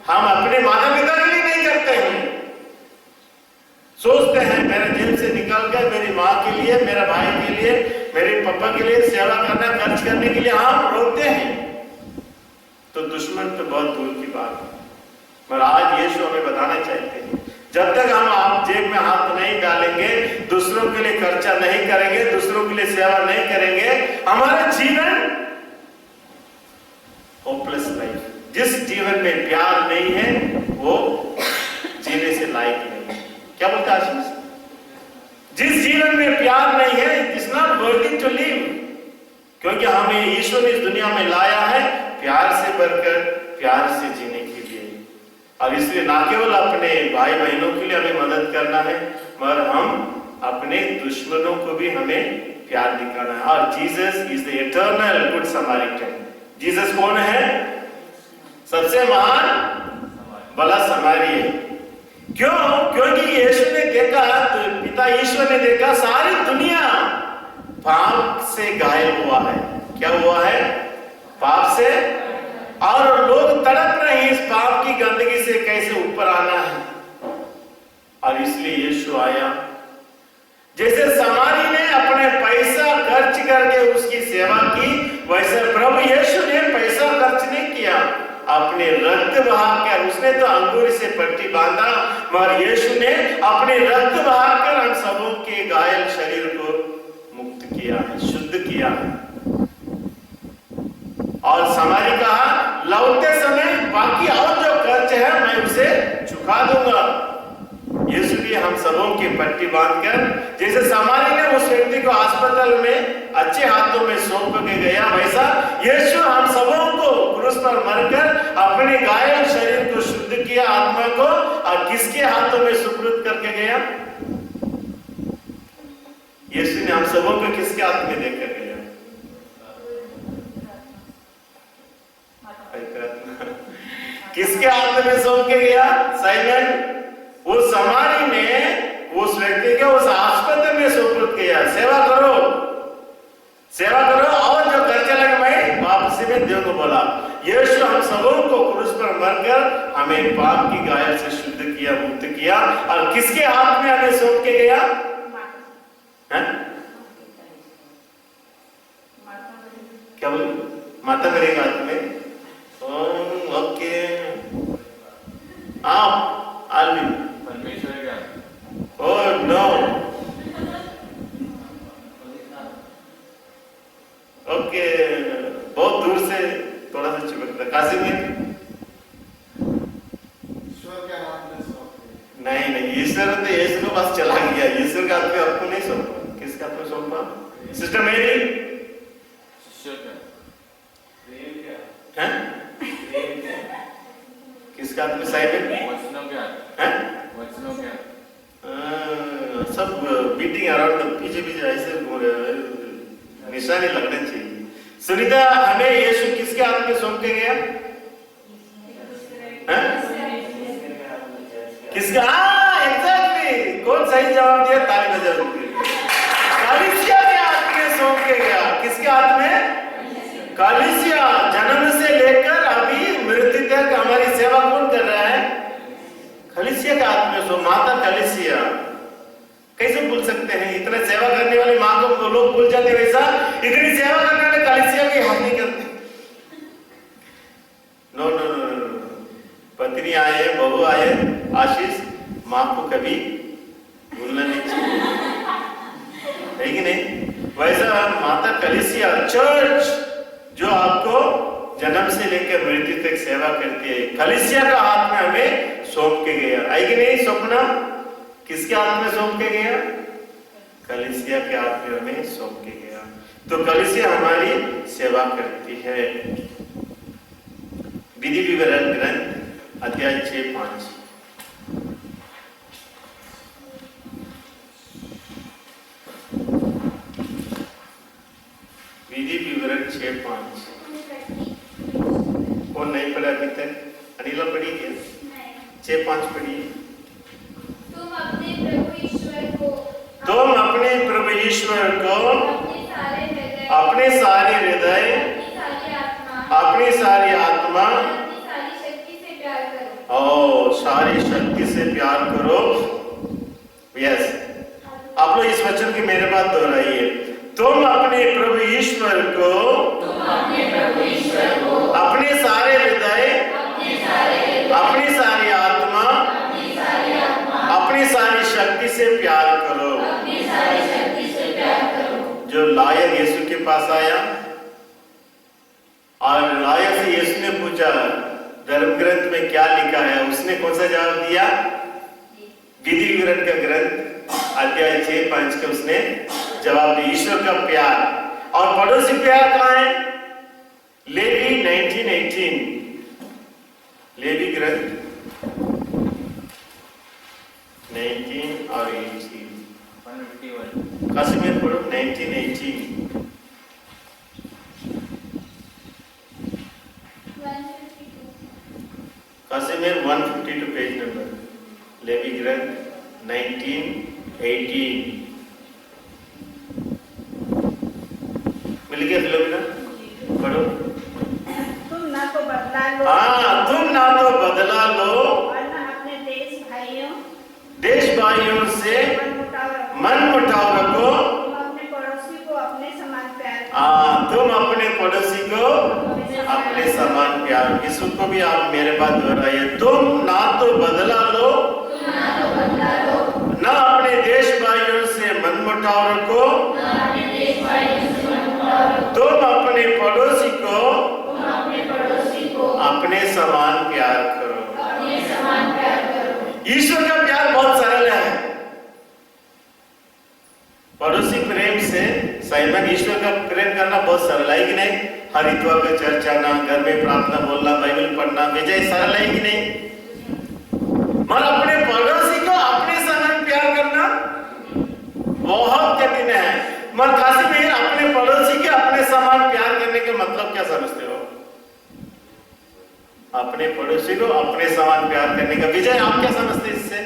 हम अपने माता पिता के लिए नहीं करते हैं। सोचते हैं मेरे जेल से निकाल कर मेरी माँ के लिए, मेरा भाई के लिए, मेरे पापा के लिए सेवा करना, खर्च करने के लिए हम रोते हैं। तो दुश्मन तो बहुत दूर की बात है। पर आज यीशु हमें बताना चाहते हैं जब तक हम आप जेब में हाथ नहीं डालेंगे, दूसरों के लिए खर्चा नहीं करेंगे, दूसरों के लिए सेवा नहीं करेंगे, हमारा जीवन होपलेस लाइफ। जिस जीवन में प्यार नहीं है वो जीने से लायक नहीं है। क्या बोलता है? जिस जीवन में प्यार नहीं है it's not worthy to live. क्योंकि हमें ईश्वर ने इस दुनिया में लाया है प्यार से भरकर, प्यार से जीने के लिए। और इसलिए ना केवल अपने भाई बहनों के लिए हमें मदद करना है, मगर हम अपने दुश्मनों को भी हमें प्यार दिखाना है। और Jesus is the eternal good Samaritan. Jesus कौन है? सबसे महान भला समारी है। क्यों? क्योंकि यीशु ने देखा, तो पिता ईश्वर ने देखा सारी दुनिया पाप से घायल हुआ है। क्या हुआ है? पाप से। और लोग तड़प रहे हैं इस पाप की गंदगी से कैसे ऊपर आना है। और इसलिए यीशु आया। जैसे समारी ने अपने पैसा खर्च करके उसकी सेवा की, वैसे प्रभु यीशु ने पैसा खर्च नहीं किया, अपने रक्त बहाकर। उसने तो अंगूर से पट्टी बांधा, मगर यीशु ने अपने रक्त बहाकर हम सबों के घायल शरीर को मुक्त किया है, शुद्ध किया है। और समारी कहा, लौटते समय बाकी और जो खर्च है मैं उसे चुका दूंगा। यीशु भी हम सबों की पट्टी बांधकर, जैसे समारी ने उस व्यक्ति को अस्पताल में अच्छे हाथों में सौंप के गया, वैसा यीशु हम सबों को क्रूस पर मरकर अपने घायल शरीर को शुद्ध किया, आत्मा को, और किसके हाथों में सुपुर्द करके गया? यीशु ने हम सबों को किसके हाथ में देकर गया? किसके हाथ में सौंप के गया? साइमन। वो समारी ने उस व्यक्ति को उस अस्पताल में सुपुर्द किया, सेवा करो, सेवा करो, और जो खर्चा लगे मैं वापसी में देव को बोला। यीशु हम सबों को क्रूस पर मरकर हमें पाप की घायल से शुद्ध किया, मुक्त किया, और किसके हाथ में हमें सौंप के गया? क्या बोले? माता मेरे हाथ में। ओके, आप आलमी
परमेश्वर का।
ओह नो, ओके, बहुत दूर से थोड़ा सा चिपकता। काशी में नहीं, ईश्वर तो यीशु को बस चला गया, ईश्वर का हाथ में आपको नहीं सौंपा। किसका हाथ में सौंपा? सिस्टर मेरी। हैं? किसका हाथ में? साइमन।
वचनों के हाथ।
हैं?
वचनों के हाथ।
सब बीटिंग अराउंड पीछे पीछे ऐसे निशानी लगना चाहिए। सुनीता, हमें यीशु किसके हाथ में सौंप के गया? किसका? एग्जैक्टली, कौन सही जवाब दिया? ताली बजाओ। कलीसिया के हाथ में सौंप के गया। किसके हाथ में? कलीसिया। जन्म से लेकर अभी मृत्यु तक हमारी सेवा कौन कर रहा है? कलीसिया के हाथ में। सो माता कलीसिया, कैसे भूल सकते हैं? इतना सेवा करने वाली माँ को लोग भूल जाते, वैसा इतनी सेवा करने वाले कलीसिया की हम नहीं करते। नो नो नो, पत्नी आए, बहू आए, आशीष, माँ को कभी भूलना नहीं चाहिए, है कि नहीं? वैसा माता कलीसिया, चर्च, जो आपको जन्म से लेकर मृत्यु तक सेवा करती है, कलीसिया का हाथ में हमें सौंप के गया, है कि नहीं? स्वप्ना, किसके हाथ में सौंप के गया? कलीसिया के हाथ में हमें सौंप के गया। तो कलीसिया हमारी सेवा करती है। विधि विवरण ग्रंथ अध्याय 6:5। विधि विवरण 6:5। कौन नहीं पढ़ा अभी तक? अनिला पढ़ी क्या? 6:5 पढ़िए।
तुम अपने प्रभु ईश्वर को
अपने सारे हृदय, अपनी सारी आत्मा, और सारी शक्ति से प्यार करो। यस, आप लोग इस वचन की मेरे बात दोहराइए। तुम अपने प्रभु ईश्वर को अपने सारे हृदय, अपनी सारी आत्मा, अपनी सारी शक्ति से प्यार करो। जो लायक यीशु के पास आया और लायक से यीशु ने पूछा धर्म ग्रंथ में क्या लिखा है, उसने कौन सा जवाब दिया? विधि विवरण का ग्रंथ अध्याय 6:5 के उसने जवाब दिया। ईश्वर का प्यार, और पड़ोसी प्यार कहाँ है? लेवी 19:18, लेवी ग्रंथ 19 और 18,
151.
काश्मीर पढ़ो 19:18.
152.
काश्मीर 152 पेज नंबर, लेवी ग्रंथ 19:18. मिल गया फिलोमिना? पढ़ो.
तुम ना तो बदला लो
हाँ, तुम ना तो बदला लो
और ना अपने देश भाइयों
से
मन मुटाव
मन मुटाव
रखो।
रखो.
तुम अपने पड़ोसी को अपने समान प्यार करो।
हाँ, तुम अपने पड़ोसी को अपने समान प्यार. यीशु को भी आप मेरे बात दोहराइए. तुम ना तो बदला लो, ना अपने देश भाइयों से मन मुटाव रखो. तुम अपने पड़ोसी को अपने समान प्यार करो. ईश्वर का प्यार बहुत सरल है. पड़ोसी प्रेम से साइमन ईश्वर का प्रेम करना बहुत सरल है कि नहीं? हर इतवार को चर्च आना, घर में प्रार्थना बोलना, बाइबल पढ़ना, विजय सरल है कि नहीं? मगर अपने पड़ोसी को अपने समान प्यार करना बहुत कठिन है. मगर काशी में अपने पड़ोसी के अपने समान प्यार करने के मतलब क्या समझते हो? अपने पड़ोसी को अपने समान प्यार करने का विजय आप क्या समझते हैं इससे?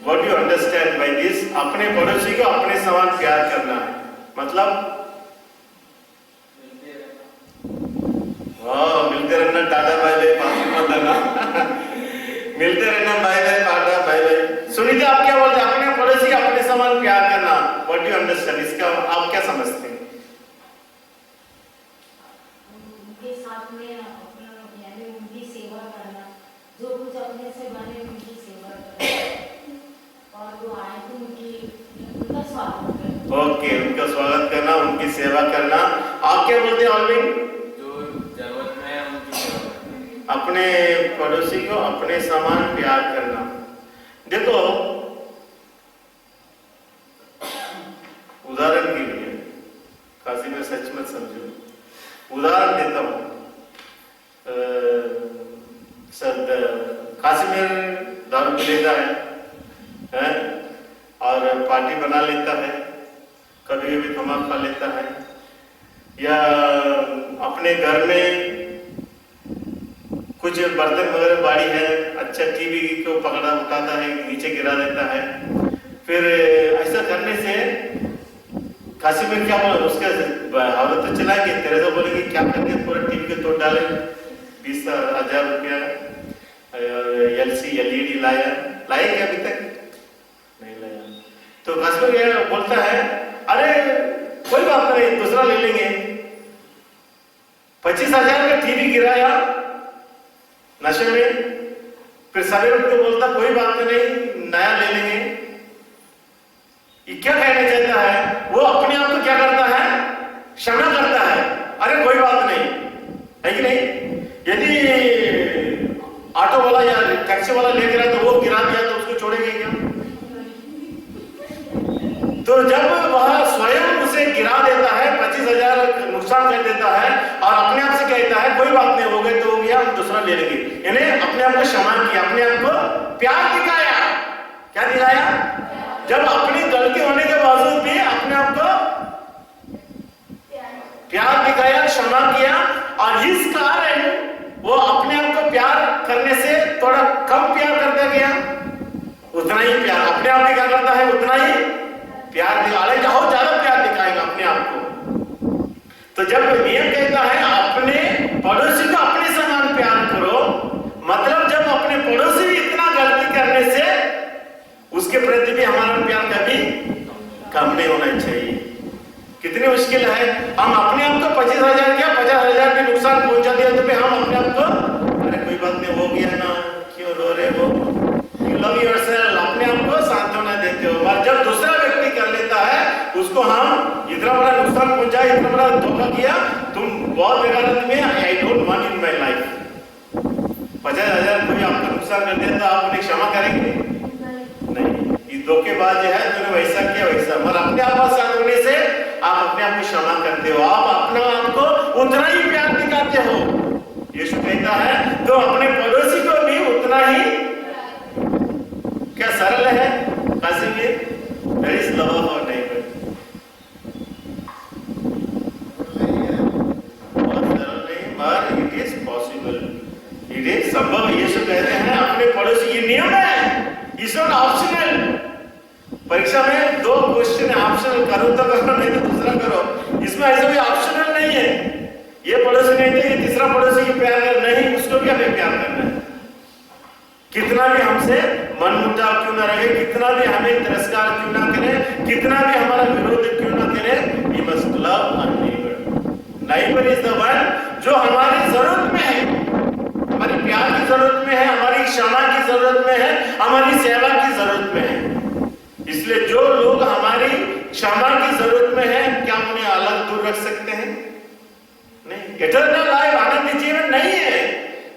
What do you understand by this? अपने पड़ोसी को अपने समान प्यार करना है मतलब वाह, मिलते रहना, टाटा बाय बाय, पास मत आना. मिलते रहना, bye bye, tata bye bye. Sunita आप क्या बोलते हैं? अपने पड़ोसी को अपने समान प्यार करना. What do you understand? इसका आप क्या समझते हैं?
उनके साथ में अपना यानी उनकी सेवा करना, जो कुछ अपने से बने उनकी सेवा करना और जो आए तो उनका स्वागत करना.
ओके, उनका स्वागत करना, उनकी सेवा करना. आप क्या बोलते हैं ऑलविन?
जो जरूरत में है उनकी सेवा करना.
अपने पड़ोसी को अपने समान प्यार करना. देखो, उदाहरण के लिए काशी में सच मत समझो, उदाहरण देता हूं. काशी में दारू पी लेता है और पार्टी बना लेता है, कभी कभी तम्बाकू खा लेता है, या अपने घर में कुछ बर्तन वगैरह बाड़ी है, अच्छा टीवी को पकड़ा उठाता है, नीचे गिरा देता है. फिर ऐसा करने से काशी में क्या बोला, उसका हालत तो चलाएंगे, तेरे तो बोलेंगे क्या करके पूरा टीवी को तोड़ डाले. 20,000 रुपया LC LED लाया क्या अभी तक नहीं लाया. तो काशी में बोलता है अरे कोई बात नहीं, दूसरा ले लेंगे. 25,000 का टीवी गिराया नशे में, फिर सवेरे उठ के बोलता कोई बात नहीं, नया ले लेंगे. ये क्या कहना चाहता है? वो अपने आप को क्या करता है? क्षमा करता है. अरे कोई बात नहीं, है कि नहीं? यदि ऑटो वाला या टैक्सी वाला लेकर आया तो वो गिरा दिया तो उसको छोड़ेंगे क्या? तो जब वह स्वयं उसे गिरा देता है, 25,000 नुकसान कर देता है और अपने आप से कहता है कोई बात नहीं, हो गए तो हो गया, हम दूसरा ले लेंगे. यानी अपने आप को क्षमा किया, अपने आप को प्यार दिखाया. क्या दिखाया? जब अपनी गलती होने के बावजूद भी अपने आप को प्यार दिखाया, क्षमा किया. और इस कारण वो अपने आप को प्यार करने से थोड़ा कम प्यार करता गया, उतना ही प्यार अपने आप में क्या करता है, उतना ही प्यार दिखाए, बहुत ज्यादा प्यार दिखाएगा अपने आप को. तो जब नियम कहता है अपने पड़ोसी को अपने समान प्यार करो, मतलब जब अपने पड़ोसी भी इतना गलती करने से उसके प्रति भी हमारा प्यार कभी कम नहीं होना चाहिए. कितनी मुश्किल है, हम अपने आप को 25,000 क्या 50,000 भी नुकसान पहुंचा दिया तो भी हम अपने आप को अरे कोई बात नहीं, हो गया ना, क्यों रो रहे हो, यू लव योरसेल्फ, अपने आप को सांत्वना देते हो. और जब दूसरा व्यक्ति कर लेता है उसको हम इतना बड़ा नुकसान पहुंचा, इतना बड़ा धोखा किया, तुम बहुत बेकार आदमी, I don't want in my life. 50,000 कोई आपका नुकसान कर दिया तो आप उन्हें क्षमा करेंगे? नहीं. ये धोखेबाज है, तूने वैसा किया वैसा. मगर अपने आप साथ होने से आप अपने आप को क्षमा करते हो, आप अपने आप को उतना ही प्यार दिखाते हो। यीशु कहता है तो अपने पड़ोसी को भी उतना ही। क्या सरल है Casimir? There is love of our neighbor. बहुत सरल नहीं, पर it is possible, it is संभव। यीशु कहते हैं अपने पड़ोसी, ये नियम है, it's not optional। परीक्षा में 2 क्वेश्चन ऑप्शनल, करो तो करो नहीं तो दूसरा करो, इसमें ऐसा कोई ऑप्शनल नहीं है। ये पड़ोसी नहीं थे, ये तीसरा पड़ोसी की प्यार कर नहीं, उसको भी हमें प्यार करना है। कितना भी हमसे मनमुटाव क्यों ना रहे, कितना भी हमें तिरस्कार क्यों ना करे, कितना भी हमारा विरोध क्यों ना करे, we must love our neighbor. Neighbor is the one जो हमारी जरूरत में है, हमारी प्यार की जरूरत में है, हमारी क्षमा की जरूरत में है, हमारी सेवा की जरूरत में है। इसलिए जो लोग हमारी क्षमा की जरूरत में है, क्या उन्हें अलग दूर रख सकते हैं? नहीं। इटर्नल लाइफ, अनंत जीवन नहीं है।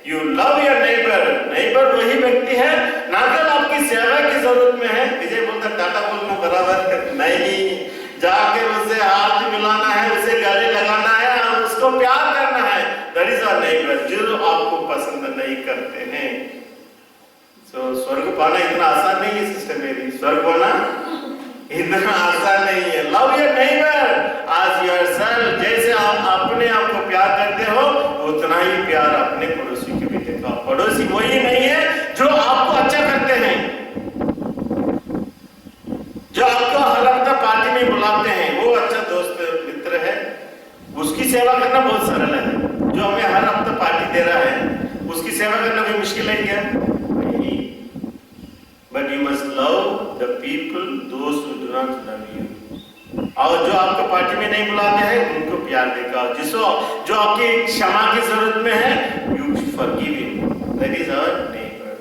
You love your neighbour. Neighbour वही व्यक्ति है ना केवल आपकी सेवा की जरूरत में है। विजय बोलता टाटा बोलना बराबर नहीं, जाके उसे हाथ मिलाना है, उसे गले लगाना है और उसको प्यार करना है। That is our neighbour. जो आपको पसंद नहीं करते हैं, तो स्वर्ग पाना इतना आसान नहीं है सिस्टर मेरी, स्वर्ग पाना इतना आसान नहीं है। Love your neighbour as yourself. जैसे आप अपने आप को प्यार करते हो, उतना ही प्यार अपने पड़ोसी को भी दिखाओ। पड़ोसी वही नहीं है जो आपको अच्छा करते हैं, जो आपको हर हफ्ता पार्टी में बुलाते हैं, वो अच्छा दोस्त मित्र है, उसकी सेवा करना बहुत सरल है। जो हमें हर हफ्ता पार्टी दे रहा है, उसकी सेवा करना कोई मुश्किल है क्या? But you must love the people, those who do not love you. और जो आपको पार्टी में नहीं बुलाते हैं, उनको प्यार दिखाओ। जो आपकी क्षमा की जरूरत में है, you forgive him. That is our neighbor.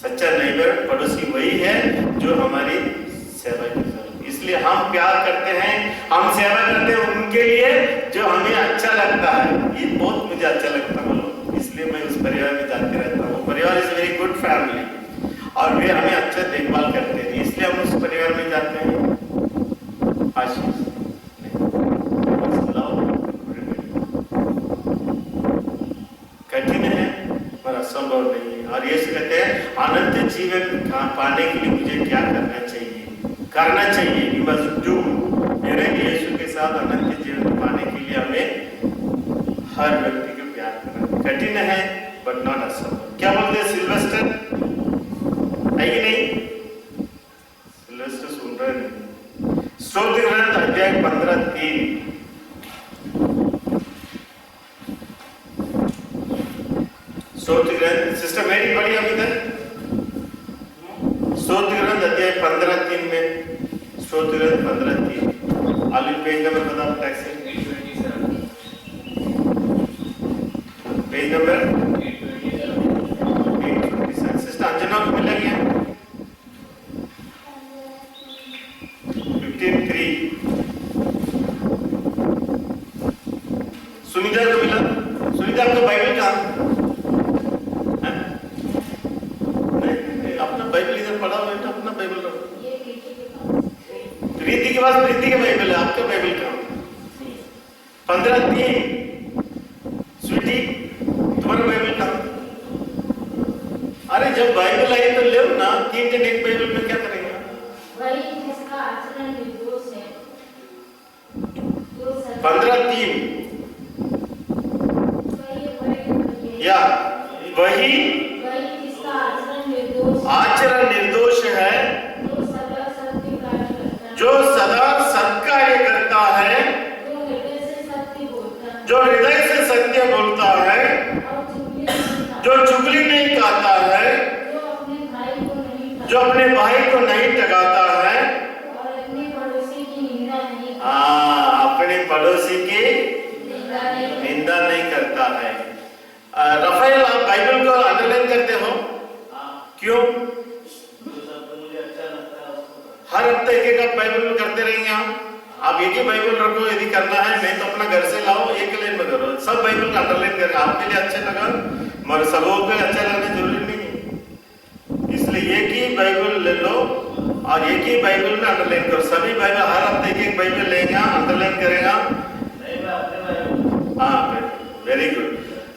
सच्चा नेबर, पड़ोसी वही है जो हमारी सेवा की जरूरत। इसलिए हम प्यार करते हैं, हम सेवा करते हैं उनके लिए जो हमें अच्छा लगता है। ये बहुत मुझे अच्छा लगता है, इसलिए मैं उस परिवार में जाते रहता हूँ। परिवार इज वेरी गुड फैमिली और वे हमें अच्छा देखभाल करते हैं, इसलिए हम उस परिवार में जाते हैं। आशीष कठिन है पर असंभव नहीं है। और ये कहते हैं अनंत जीवन पाने के लिए मुझे क्या करना चाहिए। We must do। मेरे यीशु के साथ अनंत जीवन पाने के लिए हमें हर व्यक्ति को प्यार करना कठिन है बट नॉट असंभव। क्या बोलते हैं सिल्वेस्टर, है कि नहीं? सिल्वेस्टर सुन रहे नहीं? स्तोत्र ग्रंथ अध्याय 15:3। स्तोत्र ग्रंथ सिस्टर मेरी पढ़ी अभी तक? स्तोत्र ग्रंथ अध्याय 15:3 में, स्तोत्र ग्रंथ 15:3। आलू पेज नंबर बताओ टैक्स से। Page number 827। सिस्टर अंजना को मिला गया 15:3। सुनीता को मिला? सुनीता आपका बाइबल कहाँ? अपना बाइबल इधर पढ़ा हुआ है, अपना बाइबल रखो। प्रीति के पास प्रीति के बाइबल है, आपका बाइबल कहाँ? 15:3। स्वीटी तुम्हारा बाइबल कहाँ? अरे जब बाइबल आई तो ले ना, 3 दिन एक बाइबल में क्या करेंगे?
वही जिसका आचरण निर्दोष है।
15:3 या वही
जिसका
आचरण निर्दोष है, जो सदा सत्कार्य करता है, जो हृदय से सत्य बोलता है, जो चुगली नहीं करता है, जो अपने भाई को नहीं टगाता है, अपने पड़ोसी की निंदा नहीं करता है। रफेल, आप बाइबल को अंडरलाइन करते हो? क्यों? हर हफ्ते एक आप बाइबल करते रहेंगे। आप एक ही बाइबल रखो, यदि करना है, नहीं तो अपना घर से लाओ, एक लाइन में करो। सब बाइबल का अंडरलाइन करेंगे, आपके लिए अच्छा लगा मगर सबों को अच्छा लगना जरूरी नहीं है। इसलिए एक ही बाइबल ले लो और एक ही बाइबल में अंडरलाइन करो। सभी बाइबल हर हफ्ते एक बाइबल लेंगे, अंडरलाइन करेगा। हाँ, वेरी गुड।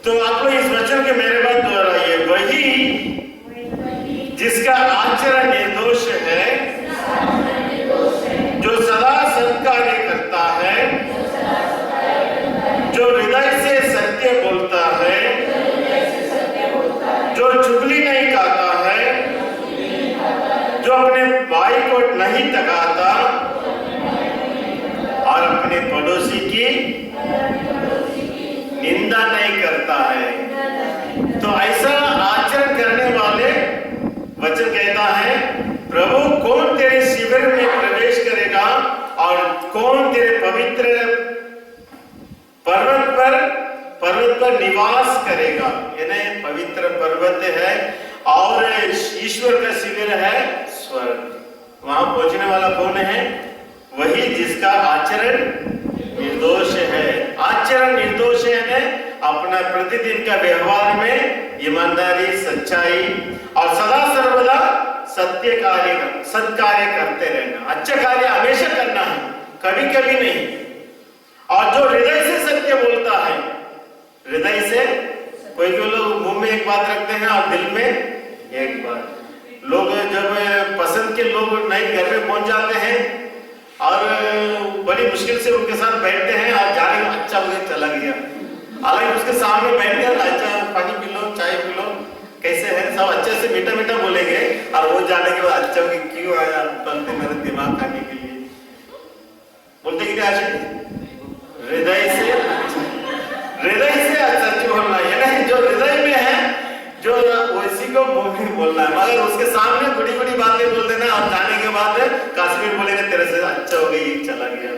तो आप लोग इस वचन के मेरे बात दोहराइए, वही जिसका आचरण निर्दोष है, जो सदा सत्कार्य करता है, जो हृदय से सत्य बोलता है, जो चुगली नहीं खाता है, जो अपने भाई को नहीं तकाता और अपने पड़ोसी की निंदा नहीं करता है। तो ऐसा आचरण करने वाले वचन कहता है, प्रभु कौन तेरे शिविर में प्रवेश करेगा और कौन तेरे पवित्र पर्वत पर निवास करेगा। यानी पवित्र पर्वत है और ईश्वर का शिविर है स्वर्ग। वहां पहुंचने वाला कौन है? वही जिसका आचरण निर्दोष है। आचरण निर्दोष है, अपना प्रतिदिन का व्यवहार में ईमानदारी, सच्चाई और सदा सर्वदा सत्कार्य करते रहना। अच्छा कार्य हमेशा करना है, कभी कभी नहीं। और जो हृदय से सत्य बोलता है, हृदय से, कोई लोग मुंह में एक बात रखते हैं और दिल में एक बात। लोग जब पसंद के लोग नए घर में पहुंच जाते हैं और बड़ी मुश्किल से उनके साथ बैठते हैं और जाने में अच्छा मुझे चला गया, हालांकि उसके सामने बैठ गया, अच्छा पानी पी लो, चाय पी लो, कैसे है, सब अच्छे से मीठा मीठा बोलेंगे और वो जाने के बाद अच्छा क्यों आया पलते मेरे दिमाग खाने के लिए, बोलते कि हृदय से सच बोलना। यानी जो हृदय में है, जो उसी को मुंह में बोलना है, मगर उसके सामने बड़ी बड़ी बातें बोल देना और जाने के बाद कश्मीर बोलेंगे तेरे से अच्छा हो गई, चला गया,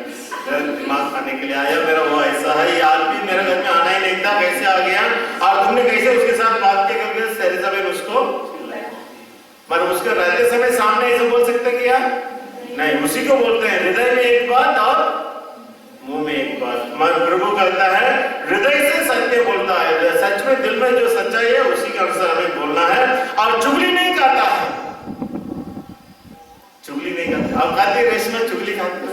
मेरा दिमाग खाने के लिए आया, मेरा वो ऐसा है, यार भी मेरे घर में आना ही नहीं था, कैसे आ गया और तुमने कैसे उसके साथ बात की करके सैरिसबेन उसको, पर उसके रहते समय सामने ऐसे बोल सकते कि यार नहीं, उसी को बोलते हैं हृदय में एक बात और मुंह में एक बात। मन प्रभु करता है, हृदय से सत्य बोलता है, सच में दिल में जो सच्चाई है उसी के अनुसार हमें बोलना है और चुगली नहीं करता है। चुगली नहीं करता। अब खाते रेशमा चुगली खाते हो,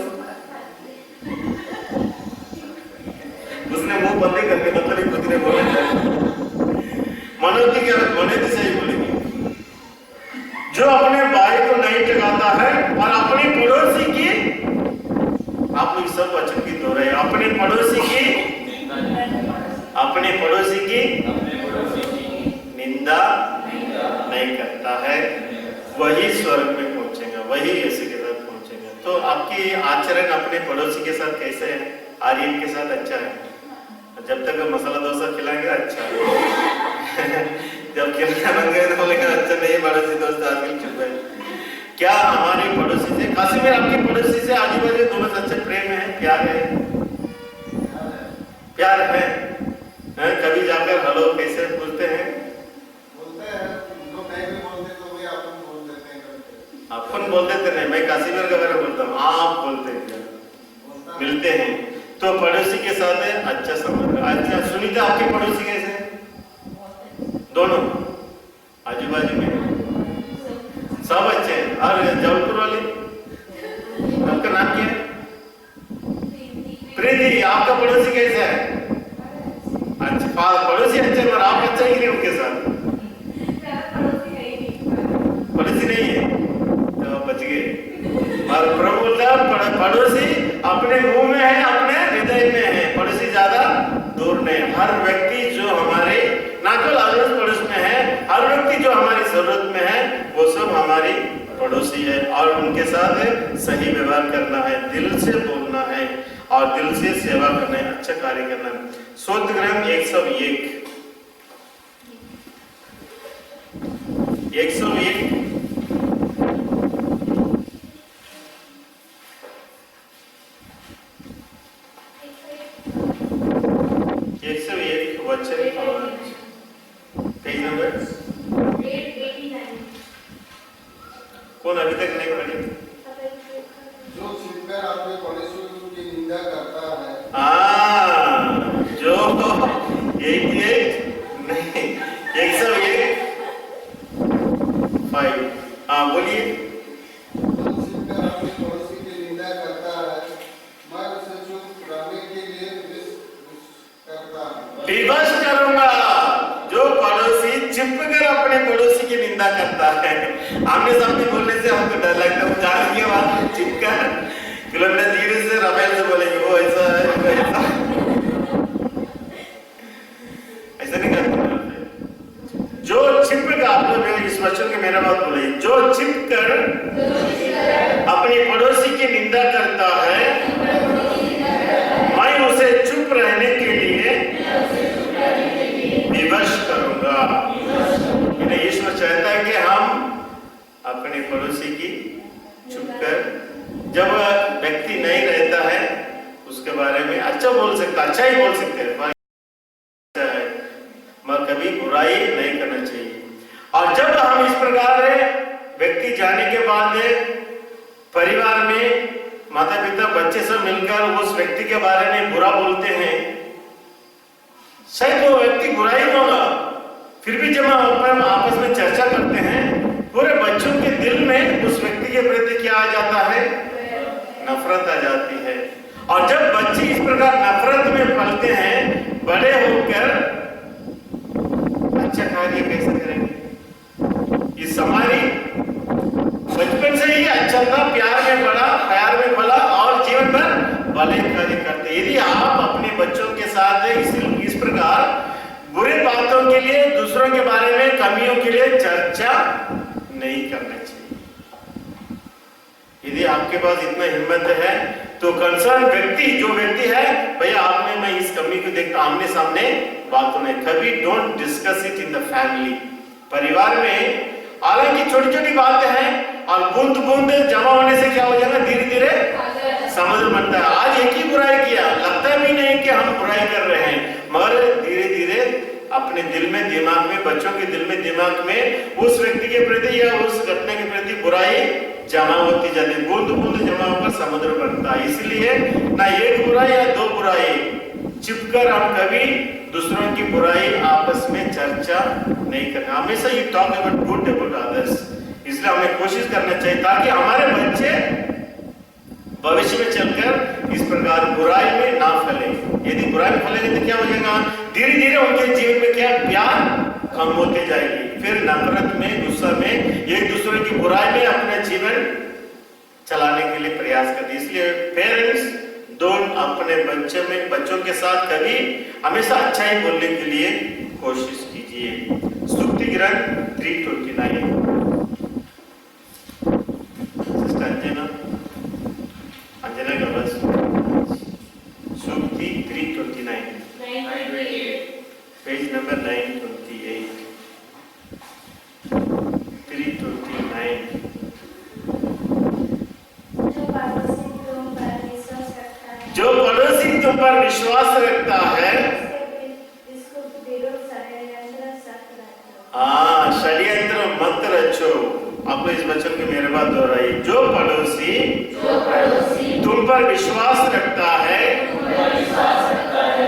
उसने मुंह बंद करके मतलब कुछ नहीं बोला मनोती क्या मनोती सही बोलेगी। जो अपने भाई को नहीं टकाता है और अपने पड़ोसी की, आप लोग सब वचन की दोहराए, अपने पड़ोसी की निंदा नहीं करता है, वही स्वर्ग में पहुंचेगा, वही यीशु के साथ पहुंचेगा। तो आपकी आचरण अपने पड़ोसी के साथ कैसे है? आर्यन के साथ अच्छा है, जब तक मसाला डोसा खिलाएंगे अच्छा है जब खिलाना बन गए तो बोलेंगे अच्छा नहीं, पड़ोसी दोस्त आजकल चुप है। क्या हमारे पड़ोसी से, काशी में आपके पड़ोसी से आजू बाजू दोनों सच्चे प्रेम है, प्यार है? प्यार है? कभी जाकर हेलो कैसे पूछते हैं? अपन बोल देते नहीं, मैं काशीमेर का बारे बोलता हूँ, आप बोलते हैं, मिलते हैं। तो पड़ोसी के साथ है अच्छा संबंध। अच्छा सुनीता, आपके पड़ोसी कैसे हैं? दोनों आजू बाजू में सब अच्छे हैं। और जबलपुर वाले, आपका नाम क्या है? प्रीति। आपका पड़ोसी कैसा है? अच्छा, पड़ोसी अच्छे, पर आप अच्छा ही नहीं उनके साथ? पड़ोसी नहीं है तो बच गए। और प्रभु बोलता है पड़ोसी अपने मुंह में है, अपने हृदय में है, पड़ोसी ज्यादा दूर नहीं। हर व्यक्ति जो हमारे ना केवल अड़ोस पड़ोस में है, हर व्यक्ति जो हमारी जरूरत में है वो सब हमारी पड़ोसी है और उनके साथ सही व्यवहार करना है, दिल से बोलना है और दिल से सेवा करना है, अच्छा कार्य करना है। स्तोत्र ग्रंथ 101 101 वचन 5 पेज नंबर
889।
कौन अभी तक नहीं पढ़ी?
जो छिपकर अपने पड़ोसी की निंदा करता है,
जो 101 नहीं 101 विवश करूंगा। जो पड़ोसी छिपकर अपने पड़ोसी की निंदा करता है, आमने सामने बोलने से हमको डर लगता है, जान के बाद छिपकर किलोमीटर धीरे से रफेल से बोलेंगे वो ऐसा है वो ऐसा नहीं करते। जो छिपकर, आप लोग इस वचन के मेरा बात बोले, जो छिपकर अपने पड़ोसी की निंदा करता है, मैं उसे चुप रहने के लिए विवश करूंगा। ईश्वर चाहता है कि हम अपने पड़ोसी की चुप कर, जब व्यक्ति नहीं रहता है उसके बारे में अच्छा बोल सकता, अच्छा ही बोल सकते हैं, मगर कभी बुराई नहीं करना चाहिए। और जब हम इस प्रकार व्यक्ति जाने के बाद परिवार में माता पिता बच्चे सब मिलकर उस व्यक्ति के बारे में बुरा बोलते हैं, शायद वो व्यक्ति बुरा ही होगा, फिर भी जब हम आपस में चर्चा करते हैं, पूरे बच्चों के दिल में उस व्यक्ति के प्रति क्या आ जाता है? नफरत आ जाती है। और जब बच्चे इस प्रकार नफरत में पलते हैं, बड़े होकर अच्छा कार्य कैसे करेंगे? इस हमारी बचपन से ही अच्छा था, प्यार में बड़ा, प्यार में बड़ा और जीवन भर भले कार्य करते। यदि आप अपने बच्चों के साथ इस प्रकार बुरे बातों के लिए, दूसरों के बारे में कमियों के लिए चर्चा नहीं करना चाहिए। यदि आपके पास इतना हिम्मत है तो कंसर्न व्यक्ति, जो व्यक्ति है, भैया आपने मैं इस कमी को देखता, आमने सामने बातों में कभी don't discuss it in the family. परिवार में हालांकि छोटी छोटी बातें हैं और बूंद बूंद जमा होने से क्या हो जाएगा, धीरे धीरे समुद्र बनता है। आज एक ही बुराई किया, लगता भी नहीं कि हम बुराई कर रहे हैं, मगर धीरे धीरे अपने दिल में, दिमाग में, बच्चों के दिल में, दिमाग में उस व्यक्ति के प्रति या उस घटना के प्रति बुराई जमा होती जाती है, बूंद बूंद जमा होकर समुद्र बनता है। इसलिए ना एक बुराई या दो बुराई, छिपकर हम कभी दूसरों की बुराई आपस में चर्चा नहीं करना। हमेशा you talk about good about others. इसलिए हमें कोशिश करना चाहिए ताकि हमारे बच्चे भविष्य में चलकर इस प्रकार बुराई में ना फैले। यदि बुराई में फैलेंगे तो क्या हो जाएगा, धीरे धीरे उनके जीवन में क्या प्यार कम होते जाएगी, फिर नफरत में, गुस्सा में, एक दूसरे की बुराई में अपना जीवन चलाने के लिए प्रयास करते। इसलिए पेरेंट्स डोंट अपने बच्चों के साथ कभी हमेशा अच्छा ही बोलने के लिए कोशिश कीजिए। स्तुति ग्रंथ 329। अंजना का बस स्तुति 329 पेज नंबर 928 329। जो पड़ोसी तुम पर विश्वास रखता है, षड्यंत्र मत रचो। आपको इस वचन की मेरे बात दोहराई। जो पड़ोसी तुम पर विश्वास रखता है,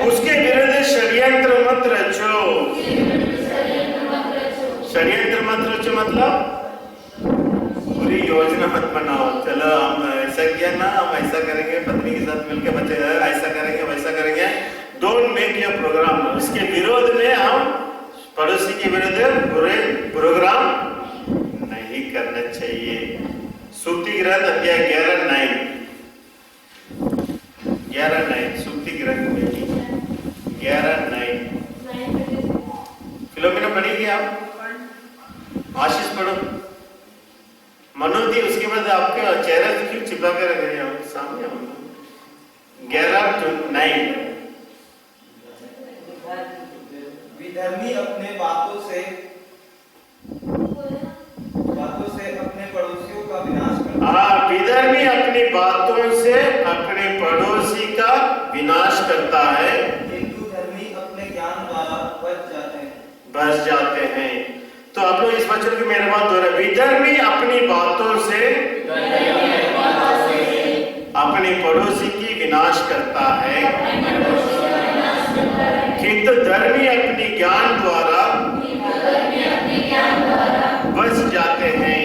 उसके विरुद्ध षड्यंत्र मत रचो। षड्यंत्र मत रचो मतलब पूरी योजना मत बनाओ, चलो हम ऐसा किया ना, हम ऐसा करेंगे, पत्नी के साथ मिलकर बच्चे ऐसा करेंगे, वैसा करेंगे। Don't make your programme. उसके विरोध में हम पड़ोसी के विरुद्ध बुरे प्रोग्राम नहीं करना चाहिए। स्तुति ग्रंथ अध्याय 11:9 स्तुति ग्रंथ में 11:9 फिलोमिना पढ़ेगी आप? आशीष पढ़ो। मनोदी उसके बाद आपके चेहरा क्यों छिपा कर रख रहे हैं सामने? 11:9
विधर्मी अपने बातों से अपने पड़ोसियों का विनाश करता है।
विधर्मी अपनी बातों से अपने पड़ोसी का विनाश करता है,
किंतु धर्मी अपने ज्ञान द्वारा
बच जाते हैं। तो आप लोग इस वचन की मेरे बात हो रहा है। विधर्मी अपनी बातों से अपने पड़ोसी की विनाश करता है, किंतु धर्मी अपनी ज्ञान द्वारा बच जाते हैं।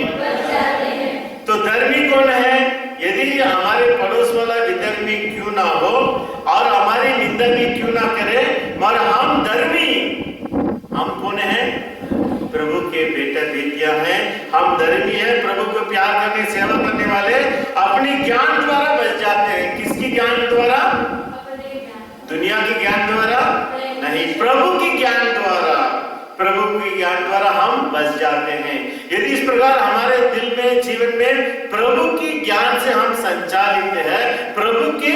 तो धर्मी कौन है? यदि हमारे पड़ोस वाला विधर्मी क्यों ना हो और हमारी निंदा भी क्यों ना करे, मगर हम करने सेवा करने वाले अपनी ज्ञान द्वारा बच जाते हैं। किसकी ज्ञान द्वारा?
अपने ज्ञान,
दुनिया के ज्ञान द्वारा नहीं, प्रभु की ज्ञान द्वारा। प्रभु की ज्ञान द्वारा हम बच जाते हैं। यदि इस प्रकार हमारे दिल में जीवन में प्रभु की ज्ञान से हम संचालित हैं, प्रभु के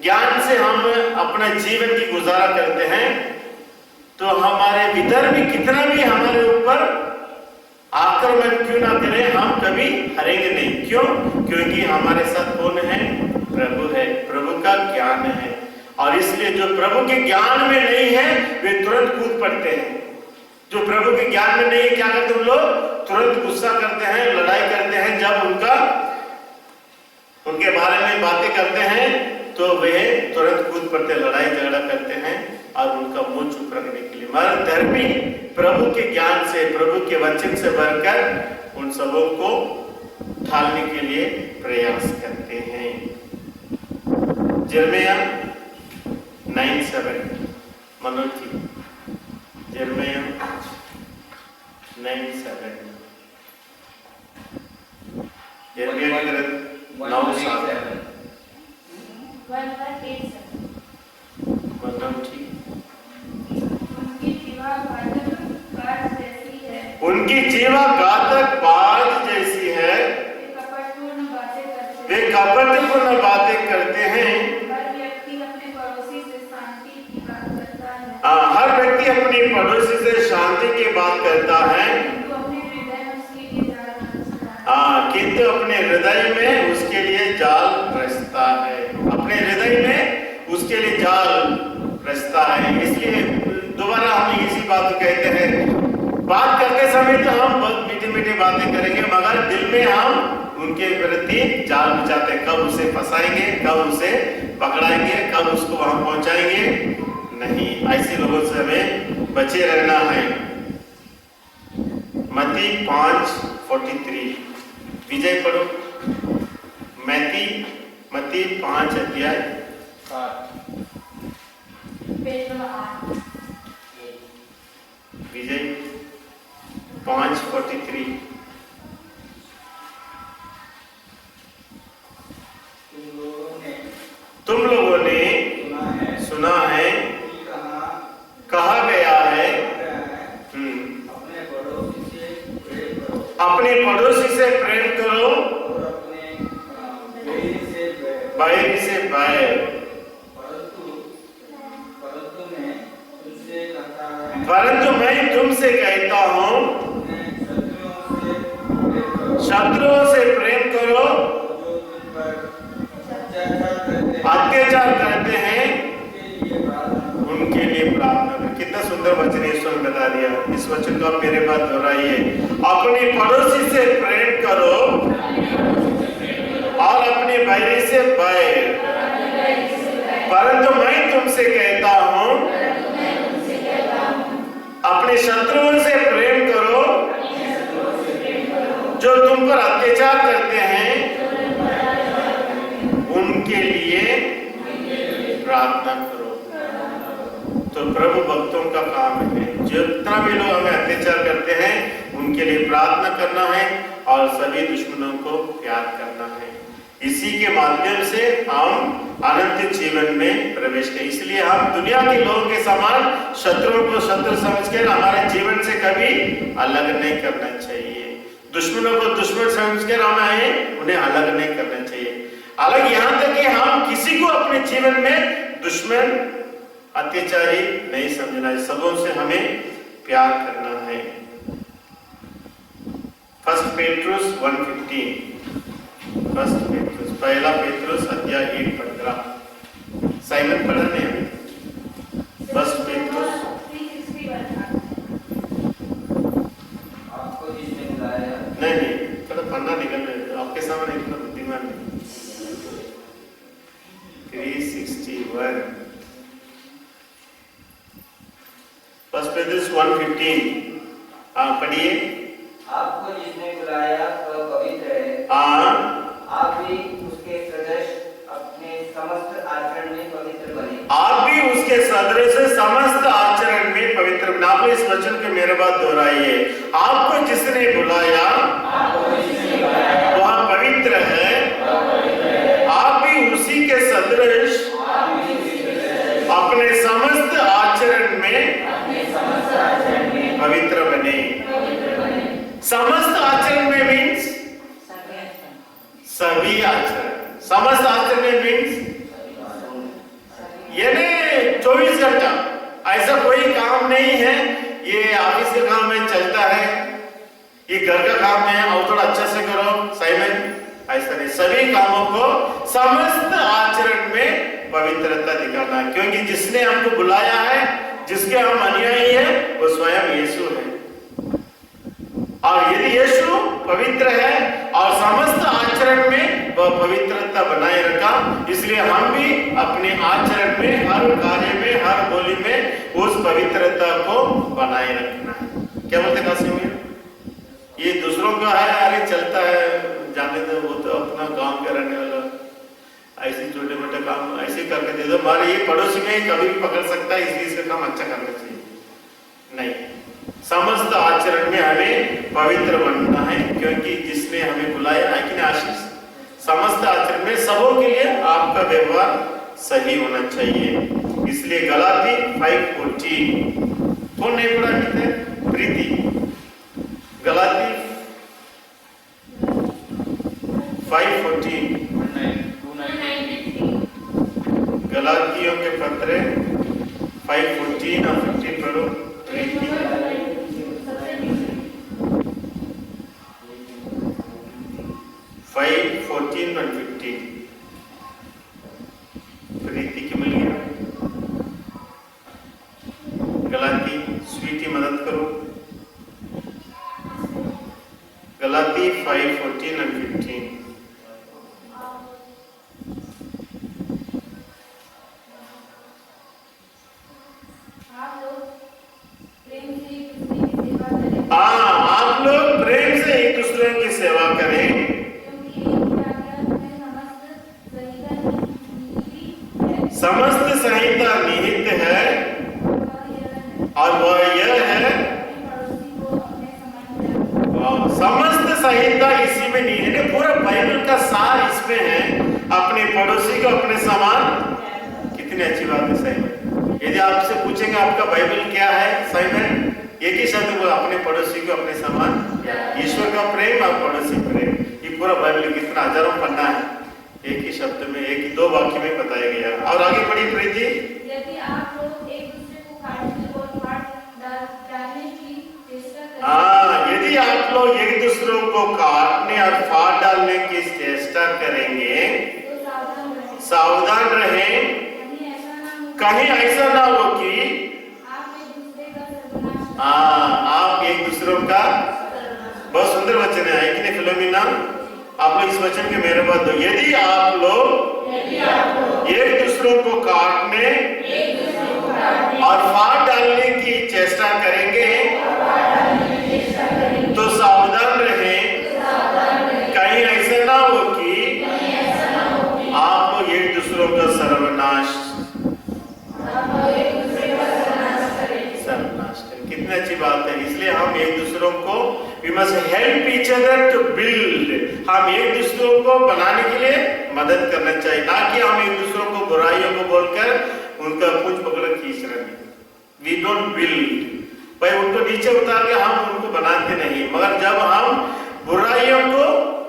ज्ञान से हम अपना जीवन की गुजारा करते हैं, तो हमारे भीतर भी कितना भी हमारे ऊपर आक्रमण क्यों ना करें, हम कभी हारेंगे नहीं। क्यों? क्योंकि हमारे साथ कौन है? प्रभु है, प्रभु का ज्ञान है। और इसलिए जो प्रभु के ज्ञान में नहीं है वे तुरंत कूद पड़ते हैं। जो प्रभु के ज्ञान में नहीं है क्या करते हैं लोग? तुरंत गुस्सा करते हैं, लड़ाई करते हैं। जब उनके बारे में बातें करते हैं तो वे तुरंत कूद पड़ते, लड़ाई झगड़ा करते हैं और उनका मुंह चुप रखने के लिए। मगर धर्मी प्रभु के ज्ञान से, प्रभु के वचन से भरकर उन सबों को ढालने के लिए प्रयास करते हैं। यिर्मयाह 9:7 मनोज जी, यिर्मयाह 9:7 यिर्मयाह 9:7 उनकी जीवा घातक बाज जैसी है, वे कपटपूर्ण बातें करते हैं। हर व्यक्ति अपनी पड़ोसी से शांति की बात करता है, किंतु अपने हृदय में उसके लिए जाल रचता है। अपने हृदय में उसके लिए जाल रचता है। इसलिए दोबारा हम इसी बात को कहते हैं, बात करते समय तो हम बहुत मीठी मीठी बातें करेंगे, मगर दिल में हम उनके प्रति जाल बिछाते हैं। कब उसे फंसाएंगे, कब उसे पकड़ाएंगे, कब उसको वहां पहुंचाएंगे? नहीं, ऐसे लोगों से हमें बचे रहना है। मत्ती 5:43 विजय पढ़ो। मत्ती 5 अध्याय विजय 5:43 तुम लोगों ने सुना है कहा गया है अपने पड़ोसी से प्रेम करो बैरी से बैर। परंतु मैं तुमसे कहता हूं शत्रुओं से प्रेम करो, अत्याचार करते हैं उनके लिए प्रार्थना करो। कितना सुंदर वचन यीशु ने बता दिया। इस वचन को आप मेरे पास दोहराइए। अपने पड़ोसी से प्रेम करो और अपने बैरी से बैर। परंतु मैं तुमसे कहता हूं अपने शत्रुओं से प्रेम करो, जो तुम पर अत्याचार करते हैं उनके लिए प्रार्थना करो। तो प्रभु भक्तों का काम है, जितना भी लोग हमें अत्याचार करते हैं उनके लिए प्रार्थना करना है और सभी दुश्मनों को प्यार करना है। इसी के माध्यम से हम अनंत जीवन में प्रवेश करें। इसलिए हम दुनिया के लोगों के समान शत्रुओं को शत्रु समझकर हमारे जीवन से कभी अलग नहीं करना चाहिए। दुश्मनों को दुश्मन समझकर हमें उन्हें अलग नहीं करना चाहिए। अलग यहाँ तक कि हम किसी को अपने जीवन में दुश्मन अत्याचारी नहीं समझना है। सबों से हमें प्यार करना है। 1 पेट्रुस 1:15 पहला पेट्रुस अध्याय 1:15 साइमन पढ़ने हैं। 1 पेट्रुस
आपको जिसने बुलाया
नहीं थोड़ा पन्ना निकल रहे आपके सामने इतना बुद्धिमान नहीं। 361 1 पेट्रुस 1:15 पढ़िए।
आपको जिसने बुलाया वह पवित्र है, आप भी उसके सदृश अपने समस्त आचरण में पवित्र बने।
आप भी उसके सदृश समस्त आचरण में पवित्र बने। आप इस वचन के मेरे बात दोहराइए। आपको जिसने बुलाया वह पवित्र है, आप भी उसी के सदृश अपने समस्त आचरण में पवित्र बने। समस्त आचरण में मीन्स सभी आचरण, समस्त आचरण में मीन्स यानी 24 घंटा ऐसा कोई काम नहीं है ये ऑफिस का काम में चलता है, ये घर का काम है और थोड़ा अच्छा से करो सही में, ऐसा नहीं। सभी कामों को समस्त आचरण में पवित्रता दिखाना है, क्योंकि जिसने हमको बुलाया है, जिसके हम अनुयायी हैं, वो स्वयं यीशु है। और यदि यीशु पवित्र है और समस्त आचरण में वह पवित्रता बनाए रखा, इसलिए हम भी अपने आचरण में, हर कार्य में, हर बोली में उस पवित्रता को बनाए रखना है। क्या बोलते कासिम? ये दूसरों का है, आगे चलता है, जाने दो, वो तो अपना गांव के रहने वाला, ऐसे छोटे मोटे काम ऐसे करके दे दो, हमारे ये पड़ोसी में कभी भी पकड़ सकता है, इसलिए इसका काम अच्छा करना चाहिए। नहीं, समस्त आचरण में हमें पवित्र बनना है, क्योंकि जिसने हमें बुलाया है कि आशीष, समस्त आचरण में सबों के लिए आपका व्यवहार सही होना चाहिए। इसलिए गलाती 5:14 कौन नहीं पढ़ा कहते? प्रीति, गलाती 5:14, गलातियों के पत्र 5:14 और 15 पढ़ो। प्रीति 5:14 और 15 प्रीति की मिल गया। गलाती स्वीटी मदद करो। गलाती 5:14 और 15 आप लोग प्रेम से एक दूसरे की सेवा करें, समस्त संहिता निहित है और वह यह है, समस्त संहिता इसी में निहित है। पूरा बाइबल का सार इसमें है, अपने पड़ोसी को अपने समान। कितनी अच्छी बात है सही में। यदि आपसे पूछेंगे आपका बाइबल क्या है, सही में एक ही शब्द वो अपने पड़ोसी को अपने समान, ईश्वर का प्रेम और पड़ोसी प्रेम। ये पूरा बाइबल कितना हजारों पन्ना है, एक ही शब्द में, एक ही 2 वाक्य में बताया गया। और आगे बढ़ी प्रीति।
यदि आप लोग एक दूसरे को काटने और फाड़ डालने की चेष्टा करें,
यदि आप लोग एक दूसरों को काटने और फाड़ डालने की चेष्टा करेंगे
तो
सावधान रहें, कहीं ऐसा ना हो कि आप एक दूसरों का, बहुत सुंदर वचन है कि नहीं फिलोमिना? आप लोग इस वचन के मेरे बात दो। यदि आप लोग एक दूसरों को काटने और फाड़ डालने की चेष्टा करेंगे तो सावधान रहें, कहीं ऐसा ना हो कि आप लोग एक दूसरों का सर्वनाश कितनी अच्छी बात है। इसलिए हम एक दूसरों को we must help each other to build, हम एक दूसरों को बनाने के लिए मदद करना चाहिए, ना कि हम एक दूसरों को बुराइयों को बोलकर उनका पूंछ पकड़ खींच रहे हैं। We don't build, भाई उनको नीचे उतार के हम उनको बनाते नहीं, मगर जब हम बुराइयों को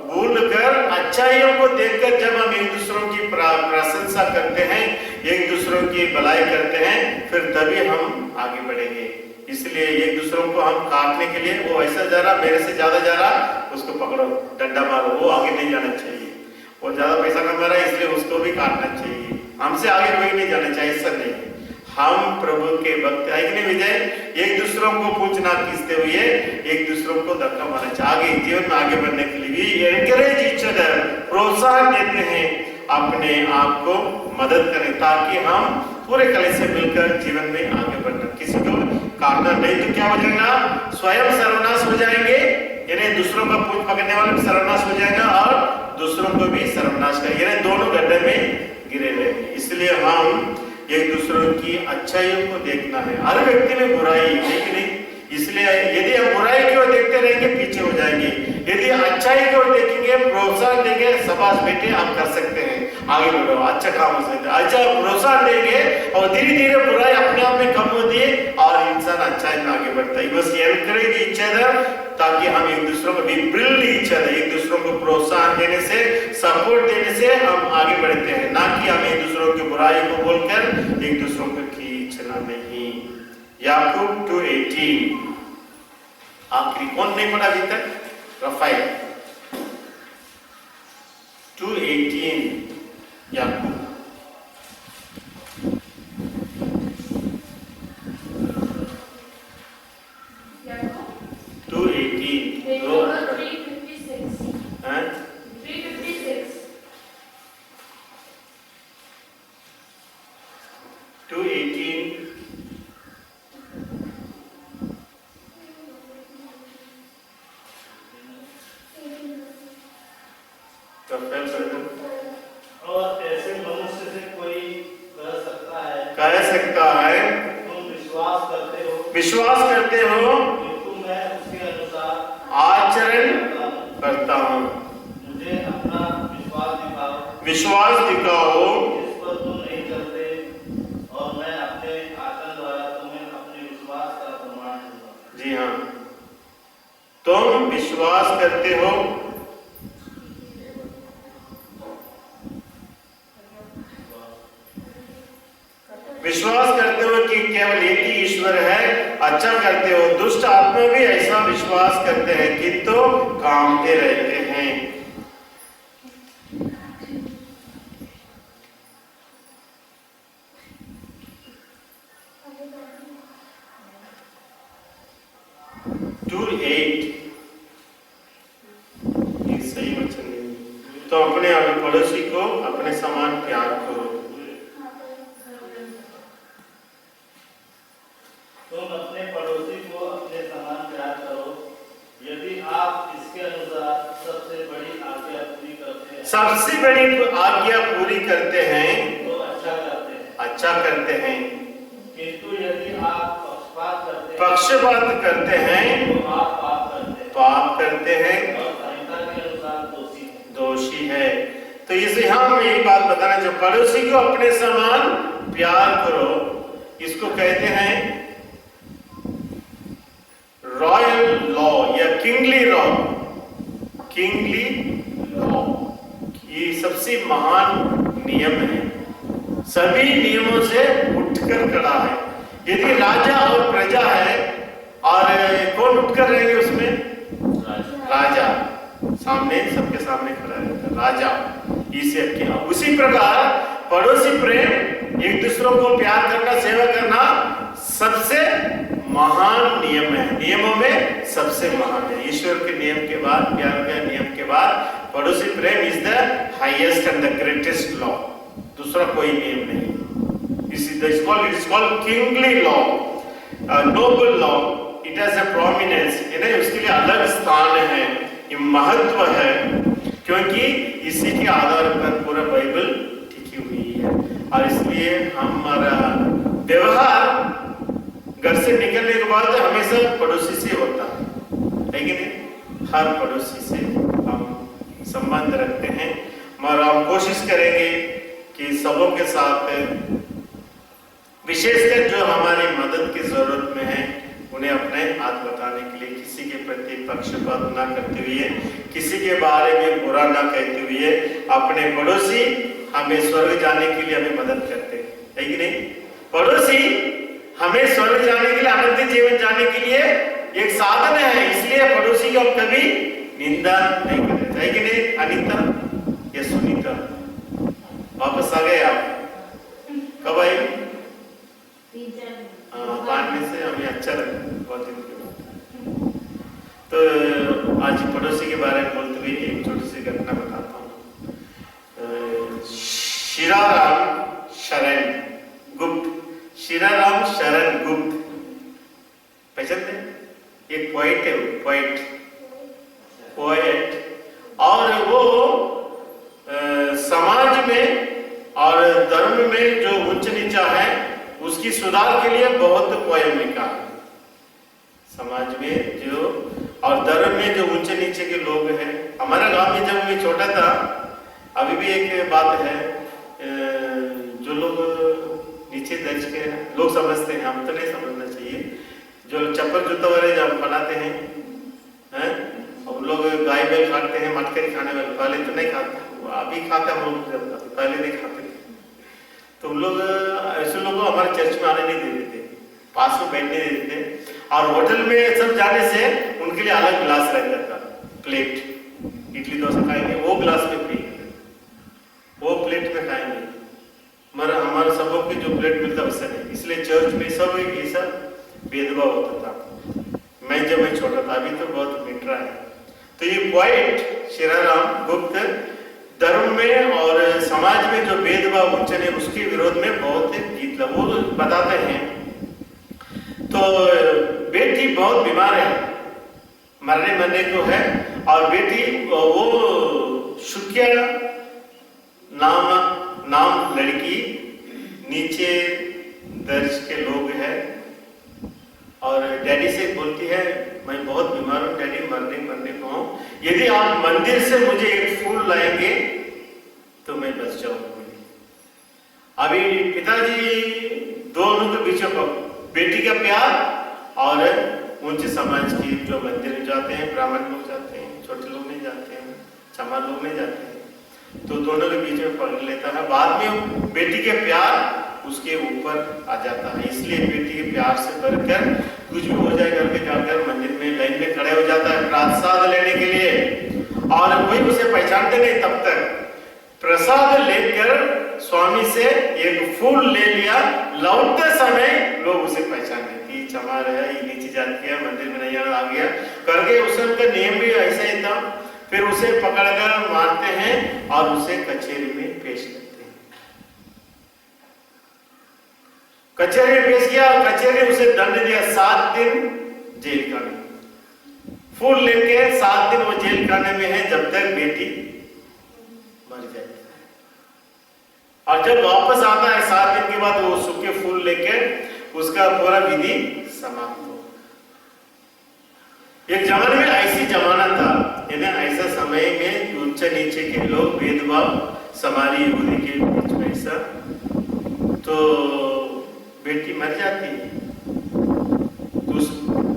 भूलकर अच्छाइयों को देखकर जब हम एक दूसरों की प्रशंसा करते हैं, एक दूसरों की भलाई करते हैं, फिर तभी हम आगे बढ़ेंगे। इसलिए एक दूसरों को हम काटने के लिए, वो ऐसा जा रहा, मेरे से ज्यादा जा रहा, उसको पकड़ो, डंडा मारो, वो आगे नहीं जाना चाहिए। वो ज्यादा पैसा कमा रहा है इसलिए उसको भी काटना चाहिए। हमसे आगे कोई नहीं जाना चाहिए, ऐसा नहीं। हम प्रभु के भक्त है कि नहीं विजय? एक दूसरों को पूंछ ना खींचते हुए एक दूसरों को धक्का मारना चाहिए, आगे जीवन में आगे बढ़ने के लिए एनकरेज ईच अदर, प्रोत्साहन देते हैं, अपने आप को मदद करें, ताकि हम पूरे कले से मिलकर जीवन में आगे बढ़ना। किसी को काटना नहीं तो क्या हो जाएगा? स्वयं सर्वनाश हो जाएंगे, यानी दूसरों का पूंछ पकड़ने वाला भी सर्वनाश हो जाएगा और दूसरों को भी सर्वनाश करेंगे, यानी दोनों गड्ढे में गिरे रहेंगे। इसलिए हम एक दूसरों की अच्छाइयों को देखना है। हर व्यक्ति में बुराई है कि नहीं? इसलिए यदि हम बुराई की ओर देखते रहेंगे पीछे हो जाएंगे, यदि अच्छाई की ओर देखेंगे, प्रोत्साहन देंगे, शाबाश बेटे आप कर सकते हैं, आगे बढ़ो, अच्छा काम हो सकता है, अच्छा प्रोत्साहन देंगे और धीरे धीरे बुराई अपने आप में कम होती है और इंसान अच्छाई में आगे बढ़ता है। बस एनकरेज ईच अदर, ताकि हम एक दूसरों को भी बिल्ड ईच अदर, एक दूसरों को प्रोत्साहन देने से, सपोर्ट देने से हम आगे बढ़ते हैं, ना कि हम एक दूसरों की बुराई को बोलकर एक दूसरों को खींचना नहीं। याकूब 2:18 आखिरी कौन नहीं पढ़ा अभी तक? रफाइल 2:18 याकूब
और ऐसे मनुष्य से कोई कह
सकता है
तुम
विश्वास करते हो
किंतु मैं उसके अनुसार
आचरण करता हूँ।
मुझे अपना
विश्वास दिखाओ
जिस पर तुम नहीं चलते, और मैं अपने आचरण द्वारा तुम्हें अपने विश्वास का प्रमाण दूंगा।
जी हाँ, तुम विश्वास करते हो कि केवल एक ही ईश्वर है, अच्छा करते हो। दुष्ट आत्मा भी ऐसा विश्वास करते हैं किंतु कामते रहते हैं। ये सही वचन है। तो अपने पड़ोसी को अपने समान प्यार करो।
तुम अपने पड़ोसी को अपने समान प्यार करो, यदि आप इसके अनुसार सबसे बड़ी आज्ञा पूरी करते हैं।
सबसे बड़ी आज्ञा पूरी करते हैं
तो अच्छा करते हैं। किंतु यदि आप
पक्षपात करते हैं
तो आप
पाप करते हैं
और संहिता के अनुसार
दोषी है। तो इसे हम यही बात बताना चाहिए, पड़ोसी को अपने समान प्यार करो। इसको कहते हैं रॉयल लॉ या किंगली लॉ। किंगली लॉ ये सबसे महान नियम है, सभी नियमों से उठकर खड़ा है। यदि राजा और प्रजा है और कौन उठकर रहेंगे उसमें? राजा सामने, सबके सामने खड़ा रहता है राजा। इसे क्या उसी प्रकार पड़ोसी प्रेम, एक दूसरों को प्यार करना, सेवा करना सबसे महान नियम है। नियमों में सबसे महान है। ईश्वर के नियम के बाद, प्यार के नियम के बाद पड़ोसी प्रेम is the highest and the greatest law. दूसरा कोई नियम नहीं। It is called kingly law, noble law. It has a prominence. इन्हें उसके लिए अलग स्थान है, ये महत्व है, क्योंकि इसी के आधार पर पूरा बाइबल टिकी हुई है। और इसलिए हमारा व्यवहार घर से निकलने के बाद हमेशा पड़ोसी से होता है कि नहीं? हर पड़ोसी से हम संबंध रखते हैं, मगर हम कोशिश करेंगे कि सबों के साथ, विशेषकर जो हमारी मदद की जरूरत में है, उन्हें अपने हाथ बताने के लिए किसी के प्रति पक्षपात ना करते हुए, किसी के बारे में बुरा ना कहते हुए, अपने पड़ोसी हमें स्वर्ग जाने के लिए हमें मदद करते हैं, है कि नहीं? पड़ोसी हमें स्वर्ग जाने के लिए, आनंदित जीवन जाने के लिए एक साधन है। इसलिए पड़ोसी को हम कभी निंदा नहीं करते, है कि नहीं? अनीता या सुनीता वापस आ गए आप? कब आए? बांटने से हमें अच्छा लगा, बहुत दिन के बाद। तो आज पड़ोसी के बारे में बोलते हुए एक छोटी सी घटना बताता हूँ। शिराराम शरण गुप्त, शिराराम शरण गुप्त पहचानते? एक पोएट है, पोएट, और वो समाज में और धर्म में जो उच्च नीचा है उसकी सुधार के लिए बहुत पोयम लिखा है। समाज में जो और धर्म में जो ऊंचे नीचे के लोग हैं। हमारा गांव में जब मैं छोटा था, अभी भी एक बात है, जो लोग नीचे दर्ज के लोग समझते हैं, हम तो नहीं समझना चाहिए। जो चप्पल जूता वाले जब बनाते हैं, हम लोग गाय बैल खाते हैं, मटकरी खाने वाले, पहले तो नहीं खाते, अभी खाते हम लोग, पहले नहीं खाते। तो हम लोग ऐसे लोगों को हमारे चर्च में आने नहीं देते थे, पास में बैठने देते थे। और होटल में सब जाने से उनके लिए अलग गिलास रहता था, प्लेट, इडली डोसा खाएंगे वो गिलास में पिएंगे, वो प्लेट में खाएंगे, मगर हमारे सबों की जो प्लेट मिलता वैसा नहीं। इसलिए चर्च में सब एक ऐसा भेदभाव होता था। मैं जब मैं छोटा था, अभी तो बहुत मिट रहा है। तो ये पॉइंट श्रीराम गुप्त धर्म में और समाज में जो भेदभाव ऊंचे ने उसके विरोध में बहुत गीत वो बताते हैं। तो बेटी बहुत बीमार है, मरने को है, और बेटी वो शुक्या नाम लड़की, नीचे दर्ज के लोग हैं, और डैडी से बोलती है मैं बहुत बीमार हूँ डैडी, मरने को हूँ, यदि आप मंदिर से मुझे एक फूल लाएंगे तो मैं बच जाऊंगी। अभी पिताजी दोनों के बीच में बेटी का प्यार और ऊंचे समाज की जो मंदिर में जाते हैं, ब्राह्मण लोग जाते हैं, छोटे लोग नहीं जाते हैं, चमार लोग नहीं जाते हैं, तो दोनों के बीच में पकड़ लेता है। बाद में बेटी के प्यार उसके ऊपर आ जाता है, इसलिए बेटी के प्यार से बढ़कर कुछ भी हो जाए करके जाकर मंदिर में लाइन में खड़े हो जाता है प्रसाद लेने के लिए। और कोई उसे पहचानते नहीं, तब तक प्रसाद लेकर स्वामी से एक फूल ले लिया, लौटते समय लोग उसे पहचाने कि चमार है, ये नीचे जाती है, मंदिर में नहीं आ गया करके। उनका नियम भी ऐसा ही था। फिर उसे पकड़कर मारते हैं और उसे कचहरी में पेश करते हैं। कचहरी में पेश किया और कचहरी उसे दंड दिया 7 दिन जेल का। फूल लेके 7 दिन वो जेल खाने में है, जब तक बेटी मर जाए। और जब वापस आता है 7 दिन के बाद, वो सूखे फूल लेके उसका पूरा विधि समाप्त हो। एक जमाने में ऐसी जमाना था, ऐसा समय में ऊंचे नीचे के लोग भेदभाव समारी यहूदी के बीच में ऐसा, तो बेटी मर जाती है तो उस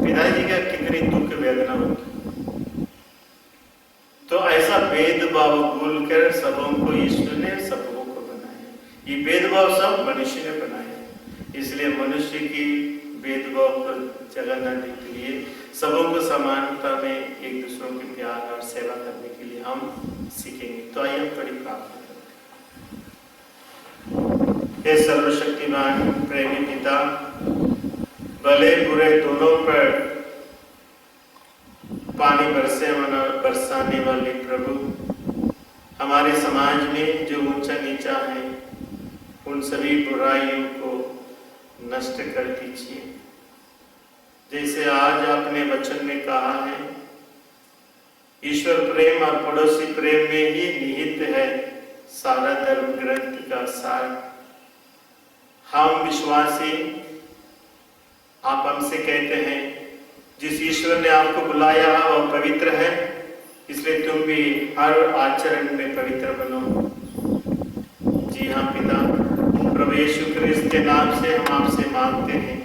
पिताजी का कितनी दुख वेदना होती। तो ऐसा भेदभाव भूल कर सबों को ईश्वर ने सबों को बनाया। ये भेदभाव सब मनुष्य ने बनाया, इसलिए मनुष्य की भेदभाव को जगह न देने के लिए सबों को समानता में एक दूसरों के प्यार और सेवा करने के लिए हम सीखेंगे। तो आइए हम थोड़ी प्रार्थना करते हैं। हे सर्वशक्तिमान प्रेमी पिता, भले बुरे दोनों पर पानी बरसाने वाले प्रभु, हमारे समाज में जो ऊंचा नीचा है उन सभी बुराइयों को नष्ट कर दीजिए। जैसे आज आपने वचन में कहा है, ईश्वर प्रेम और पड़ोसी प्रेम में ही निहित है सारा धर्म ग्रंथ का सार। हम विश्वासी, आप हमसे कहते हैं जिस ईश्वर ने आपको बुलाया वह पवित्र है, इसलिए तुम भी हर आचरण में पवित्र बनो। जी हाँ पिता, प्रभु यीशु क्रिस्त के नाम से हम आपसे मांगते हैं,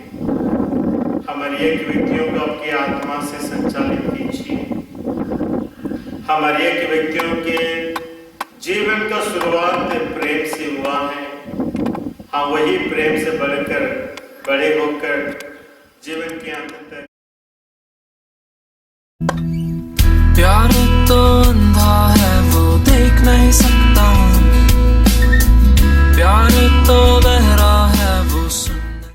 हमारे एक व्यक्तियों को आपकी आत्मा से संचालित कीजिए। हमारे एक व्यक्तियों के जीवन का शुरुआत प्रेम से हुआ है, हाँ वही प्रेम से बढ़कर बड़े होकर जीवन के अंत तक
प्यार